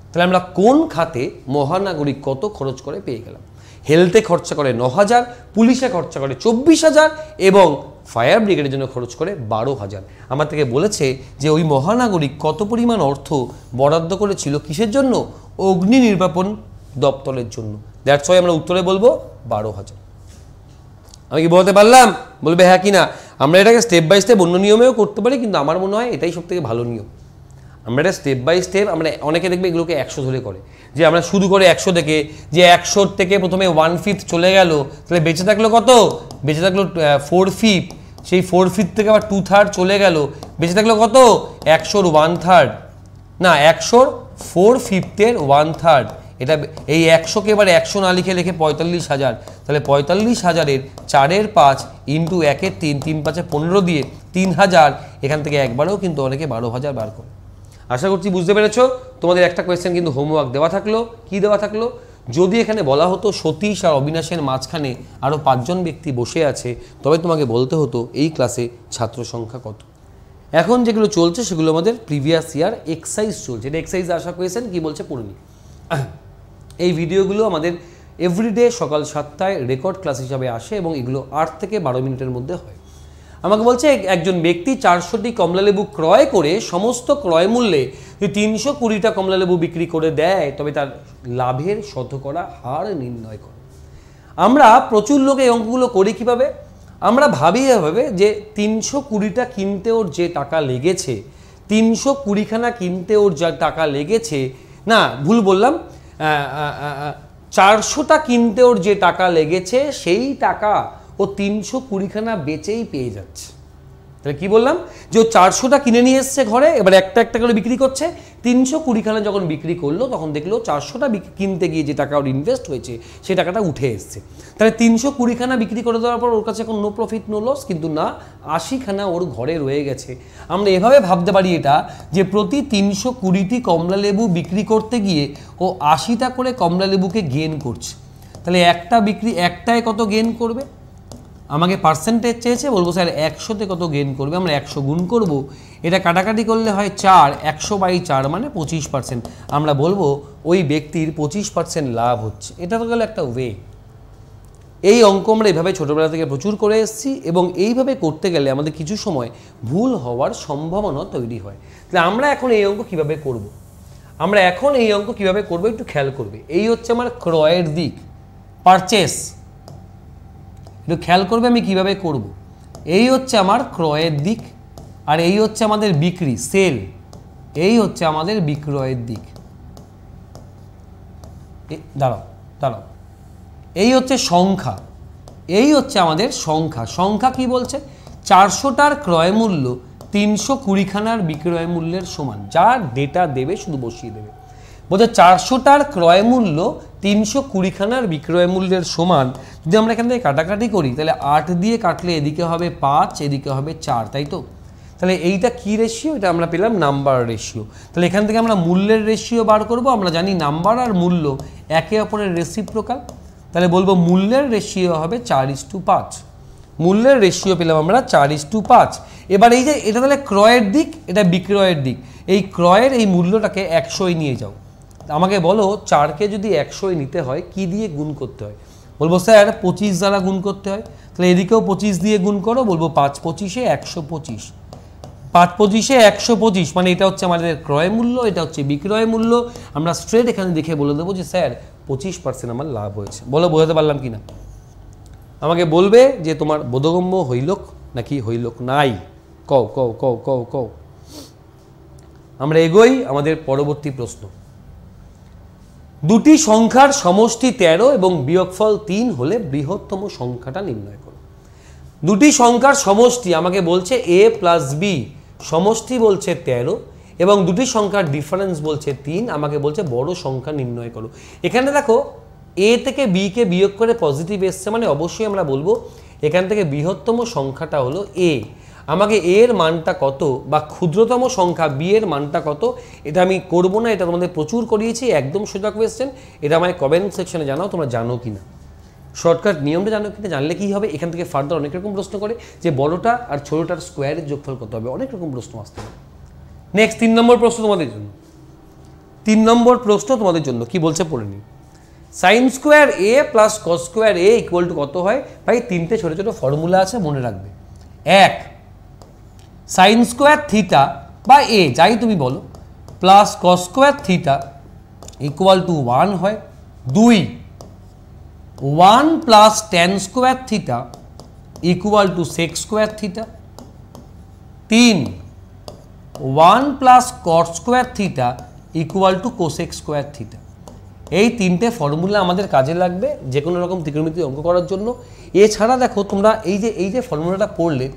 তাহলে আমরা কোন খাতে মহানাগরিক কত খরচ করে পেয়ে গেলাম। হেলথে খরচা করে 9,000, পুলিশে খরচা করে 24,000 এবং ফায়ার ব্রিগেডের জন্য খরচ করে 12,000। আমার থেকে বলেছে যে ওই মহানাগরিক কত পরিমাণ অর্থ বরাদ্দ করেছিল কিসের জন্য? অগ্নি নির্বাপন দপ্তরের জন্য। দ্যাটস ওয়াই আমরা উত্তরে বলবো 12,000। আমি কি বলতে পারলাম? বলবে হ্যাঁ কি না। আমরা এটাকে স্টেপ বাই স্টেপ অন্য নিয়মেও করতে পারি, কিন্তু আমার মনে হয় এটাই সবথেকে ভালো নিয়ম। আমরা এটা স্টেপ বাই স্টেপ, আমরা অনেকে দেখবে এগুলোকে 100 ধরে করে, যে আমরা শুরু করে 100 থেকে, যে 100 থেকে প্রথমে 1/5 চলে গেল, তাহলে বেঁচে থাকলো কত? বেঁচে থাকলো 4/5। সেই 4/5 থেকে আবার 2/3 চলে গেল, বেঁচে থাকলো কত? 100-র 1/3 না, 100-র 4/5 1/3। এটা এই 100কে এবার 100 না লিখে লিখে 45,000। তাহলে 45,000-এর 4/5 ইন্টু 1/3, 3/5 15 দিয়ে 3,000। এখান থেকে একবারেও কিন্তু অনেকে 12,000 বার করে। আশা করছি বুঝতে পেরেছ। তোমাদের একটা কোয়েশ্চেন কিন্তু হোমওয়ার্ক দেওয়া থাকলো। কি দেওয়া থাকলো? যদি এখানে বলা হতো সতীশ আর অবিনাশের মাঝখানে আরও 5 জন ব্যক্তি বসে আছে, তবে তোমাকে বলতে হতো এই ক্লাসে ছাত্র সংখ্যা কত। এখন যেগুলো চলছে সেগুলো আমাদের প্রিভিয়াস ইয়ার এক্সারসাইজ চলছে, এটা এক্সারসাইজ আসা কোয়েশ্চেন কি বলছে পড়ে নি। এই ভিডিওগুলো আমাদের এভরিডে সকাল 7টায় রেকর্ড ক্লাস হিসাবে আসে এবং এগুলো 8 থেকে 12 মিনিটের মধ্যে হয়। আমাকে বলছে একজন ব্যক্তি 400টি কমলালেবু ক্রয় করে সমস্ত ক্রয় মূল্যে যদি 320টা কমলালেবু বিক্রি করে দেয় তবে তার লাভের শতকরা হার নির্ণয় করে। আমরা প্রচুর লোক এই অঙ্কগুলো করি কীভাবে, আমরা ভাবি এভাবে যে 320টা কিনতে ওর যে টাকা লেগেছে, 320খানা কিনতে ওর যা টাকা লেগেছে, না ভুল বললাম, 400টা কিনতে ওর যে টাকা লেগেছে সেই টাকা ও 320খানা বেচেই পেয়ে যাচ্ছে। তাহলে কি বললাম যে ও 400টা কিনে নিয়ে এসছে ঘরে, এবার একটা একটা করে বিক্রি করছে, 320খানা যখন বিক্রি করলো তখন দেখলো 400টা কিনতে গিয়ে যে টাকা ওর ইনভেস্ট হয়েছে সেই টাকাটা উঠে এসছে। তাহলে 320খানা বিক্রি করে দেওয়ার পর ওর কাছে এখন নো প্রফিট নো লস, কিন্তু না 80খানা ওর ঘরে রয়ে গেছে। আমরা এভাবে ভাবতে পারি এটা যে প্রতি 320টি কমলালেবু বিক্রি করতে গিয়ে ও 80টা করে কমলালেবুকে গেন করছে। তাহলে একটা বিক্রি একটায় কত গেন করবে, আমাকে পার্সেন্টেজ চেয়েছে, বলবো স্যার 100তে কত গেন করবে, আমরা 100 গুণ করব, এটা কাটাকাটি করলে হয় 4, 100/4 মানে 25%। আমরা বলবো ওই ব্যক্তির 25% লাভ হচ্ছে। এটা তো গেল একটা ওয়ে। এই অঙ্ক আমরা এভাবে ছোটোবেলা থেকে প্রচুর করে এসেছি এবং এইভাবে করতে গেলে আমাদের কিছু সময় ভুল হওয়ার সম্ভাবনা তৈরি হয়। তাহলে আমরা এখন এই অঙ্ক কীভাবে করব, একটু খেয়াল করবে। এই হচ্ছে আমার ক্রয়ের দিক, পারচেস, একটু খেয়াল করবে আমি কিভাবে করব। এই হচ্ছে আমার ক্রয়ের দিক আর এই হচ্ছে আমাদের বিক্রি সেল, এই হচ্ছে আমাদের বিক্রয়ের দিক। দাঁড়াও, এই হচ্ছে সংখ্যা, এই হচ্ছে আমাদের সংখ্যা কি বলছে, 400টার ক্রয় মূল্য 320খানার বিক্রয় মূল্যের সমান। যার ডেটা দেবে শুধু বসিয়ে দেবে। বলছে 400টার ক্রয় মূল্য 320খানার বিক্রয় মূল্যের সমান। যদি আমরা এখান থেকে কাটাকাটি করি তাহলে 8 দিয়ে কাটলে এদিকে হবে 5, এদিকে হবে 4, তাই তো? তাহলে এইটা কি রেশিও, এটা আমরা পেলাম নাম্বার রেশিও। তাহলে এখান থেকে আমরা মূল্যের রেশিও বার করব। আমরা জানি নাম্বার আর মূল্য একে অপরের রেসিপ্রোকাল, তাহলে বলবো মূল্যের রেশিও হবে 4:5। মূল্যের রেশিও পেলাম আমরা 4:5। এবার এই যে এটা তাহলে ক্রয়ের দিক, এটা বিক্রয়ের দিক, এই ক্রয়ের এই মূল্যটাকে 100 নিয়ে যাও। আমাকে বলো 4কে যদি 100 নিতে হয় কি দিয়ে গুণ করতে হয়, বলবো স্যার 25 দ্বারা গুণ করতে হয়। তাহলে এদিকেও 25 দিয়ে গুণ করো, বলবো 5×25 125, 5×25 125, মানে এটা হচ্ছে আমাদের ক্রয় মূল্য, এটা হচ্ছে বিক্রয় মূল্য। আমরা স্ট্রেট এখানে দেখে বলে দেবো যে স্যার 25% আমার লাভ হয়েছে। বলো বোঝাতে পারলাম কি না? আমাকে বলবে যে তোমার বোধগম্য হইলক নাকি হইলক নাই, কও কও কও কও কও। আমরা এগোই আমাদের পরবর্তী প্রশ্ন। দুটি সংখ্যার সমষ্টি 13 এবং বিয়োগফল 3 হলে বৃহত্তম সংখ্যাটা নির্ণয় করো। দুটি সংখ্যার সমষ্টি আমাকে বলছে a + b, সমষ্টি বলছে 13 এবং দুটি সংখ্যার ডিফারেন্স বলছে 3, আমাকে বলছে বড় সংখ্যা নির্ণয় করো। এখানে দেখো a থেকে b কে বিয়োগ করে পজিটিভ এসছে, মানে অবশ্যই আমরা বলবো এখান থেকে বৃহত্তম সংখ্যাটা হলো a। আমাকে a এর মানটা কত বা ক্ষুদ্রতম সংখ্যা b এর মানটা কত এটা আমি করব না, এটা তোমাদের প্রচুর করিয়েছি, একদম সোজা কোয়েশ্চেন। এটা আমায় কমেন্ট সেকশনে জানাও তোমরা জানো কিনা, শর্টকাট নিয়মটা জানো কিনা, জানলে কি হবে। এখান থেকে ফার্দার অনেক রকম প্রশ্ন করে যে বড়টা আর ছোটটার স্কোয়ারের যোগফল কত হবে, অনেক রকম প্রশ্ন আসতে হবে। নেক্সট 3 নম্বর প্রশ্ন তোমাদের জন্য। 3 নম্বর প্রশ্ন তোমাদের জন্য কি বলছে পড়ে নি। sin square a plus cos square a equal to কত হয়? ভাই 3টে ছোট ছোট ফর্মুলা আছে, মনে রাখবে। 1 sin স্কোয়ার থিটা বা a যাই তুমি বলো plus cos square theta equal to 1 হয়। 2 1 plus tan square theta equal two sec square theta. 3 1 plus cot square theta equal two cosec square theta. এই 3টে ফর্মুলা আমাদের কাজে লাগবে যে কোনো রকম ত্রিকোণমিতিক অঙ্ক করার জন্য। এছাড়া দেখো তোমরা এই যে ফর্মুলাটা পড়লে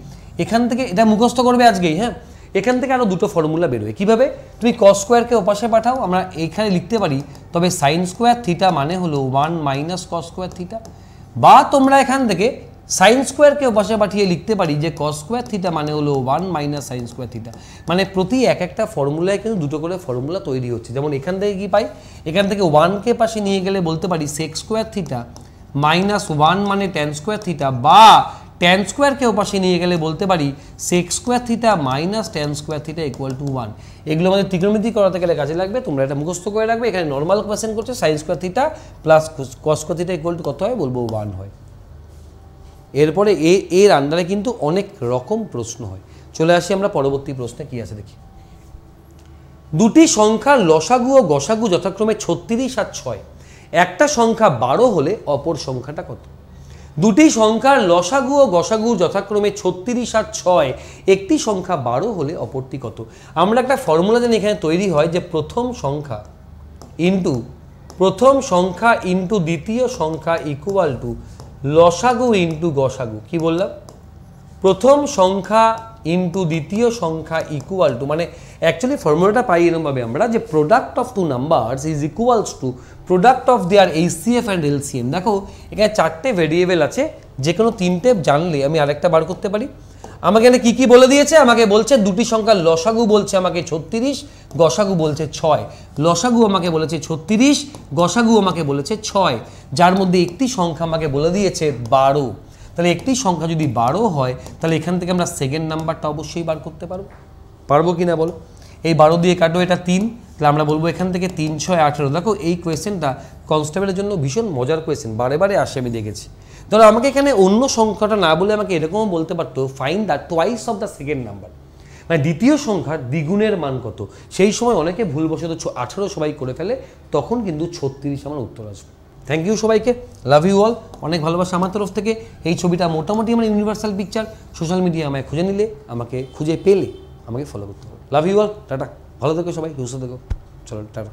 এখান থেকে এটা মুখস্থ করবে আজকেই, হ্যাঁ। এখান থেকে আরও দুটো ফর্মুলা বেরোয়। কীভাবে? তুমি cos স্কোয়ারকে ওপাশে পাঠাও, আমরা এইখানে লিখতে পারি, তবে sin স্কোয়ার থিটা মানে হলো 1 মাইনাস cos স্কোয়ার থিটা, বা তোমরা এখান থেকে sin স্কোয়ারকে ওপাশে পাঠিয়ে লিখতে পারি যে cos স্কোয়ার থিটা মানে হলো 1 মাইনাস sin স্কোয়ার থিটা। মানে প্রতি একটা ফর্মুলায় কিন্তু দুটো করে ফর্মুলা তৈরি হচ্ছে। যেমন এখান থেকে কি পাই, এখান থেকে 1কে পাশে নিয়ে গেলে বলতে পারি sec স্কোয়ার থিটা মাইনাস 1 মানে tan স্কোয়ার থিটা, বা ট্যান স্কোয়ারকে ওপাশে নিয়ে গেলে বলতে পারি sec square theta minus tan square theta equal to 1। এগুলো আমাদের ত্রিকোণমিতি করাতে গেলে কাজে লাগবে, তোমরা এটা মুখস্থ করে রাখবে। এখানে নর্মাল কোয়েশ্চেন করছে sine square theta plus cos square theta equal two কত হয়, বলবো 1 হয়। এরপরে এর আন্ডারে কিন্তু অনেক রকম প্রশ্ন হয়। চলে আসি আমরা পরবর্তী প্রশ্নে কি আছে দেখি। দুটি সংখ্যার লসাগু ও গসাগু যথাক্রমে 36 আর 6। একটা সংখ্যা 12 হলে অপর সংখ্যাটা কত? দুটি সংখ্যার লসাগু ও গসাগু যথাক্রমে 36 আর 6, একটি সংখ্যা 12 হলে অপরটি কত? আমরা একটা ফর্মুলা জানি এখানে তৈরি হয় যে প্রথম সংখ্যা ইন্টু দ্বিতীয় সংখ্যা ইকুয়াল টু লসাগু ইন্টু গসাগু। কি বললাম? প্রথম সংখ্যা ইন্টু দ্বিতীয় সংখ্যা ইকুয়াল টু, মানে অ্যাকচুয়ালি ফর্মুলাটা পাই এরকমভাবে আমরা যে product of two numbers is equals to product of their HCF and LCM. দেখো এখানে 4টে ভেরিয়েবল আছে, যে কোনো 3টে জানলে আমি আরেকটা বার করতে পারি। আমাকে এখানে কী কী বলে দিয়েছে? আমাকে বলছে দুটি সংখ্যার লসাগু বলছে আমাকে 36, গসাগু বলছে 6। লসাগু আমাকে বলেছে 36, গসাগু আমাকে বলেছে 6, যার মধ্যে একটি সংখ্যা আমাকে বলে দিয়েছে 12। তাহলে একটি সংখ্যা যদি 12 হয় তাহলে এখান থেকে আমরা সেকেন্ড নাম্বারটা অবশ্যই বার করতে পারবো কি না বলো? এই 12 দিয়ে কাটো, এটা 3, তাহলে আমরা বলবো এখান থেকে 3 6 18। দেখো এই কোয়েশ্চেনটা কনস্টেবলের জন্য ভীষণ মজার কোয়েশ্চেন, বারে বারে আসে, আমি দেখেছি। ধরো আমাকে এখানে অন্য সংখ্যাটা না বলে আমাকে এরকমও বলতে পারতো find the twice of the second number, মানে দ্বিতীয় সংখ্যার দ্বিগুণের মান কত। সেই সময় অনেকে ভুলবশত 18 সবাই করে ফেলে, তখন কিন্তু 36 আমার উত্তর আসবে। থ্যাংক ইউ সবাইকে, লাভ ইউ অল, অনেক ভালোবাসা আমার তরফ থেকে। এই ছবিটা মোটামুটি আমার ইউনিভার্সাল পিকচার। সোশ্যাল মিডিয়া আমায় খুঁজে নিলে, আমাকে খুঁজে পেলে আমাকে ফলো করতে হবে। লাভ ইউ অল, টাটা, ভালো থেকো সবাই, সুস্থ থেকো, চলো টাটা।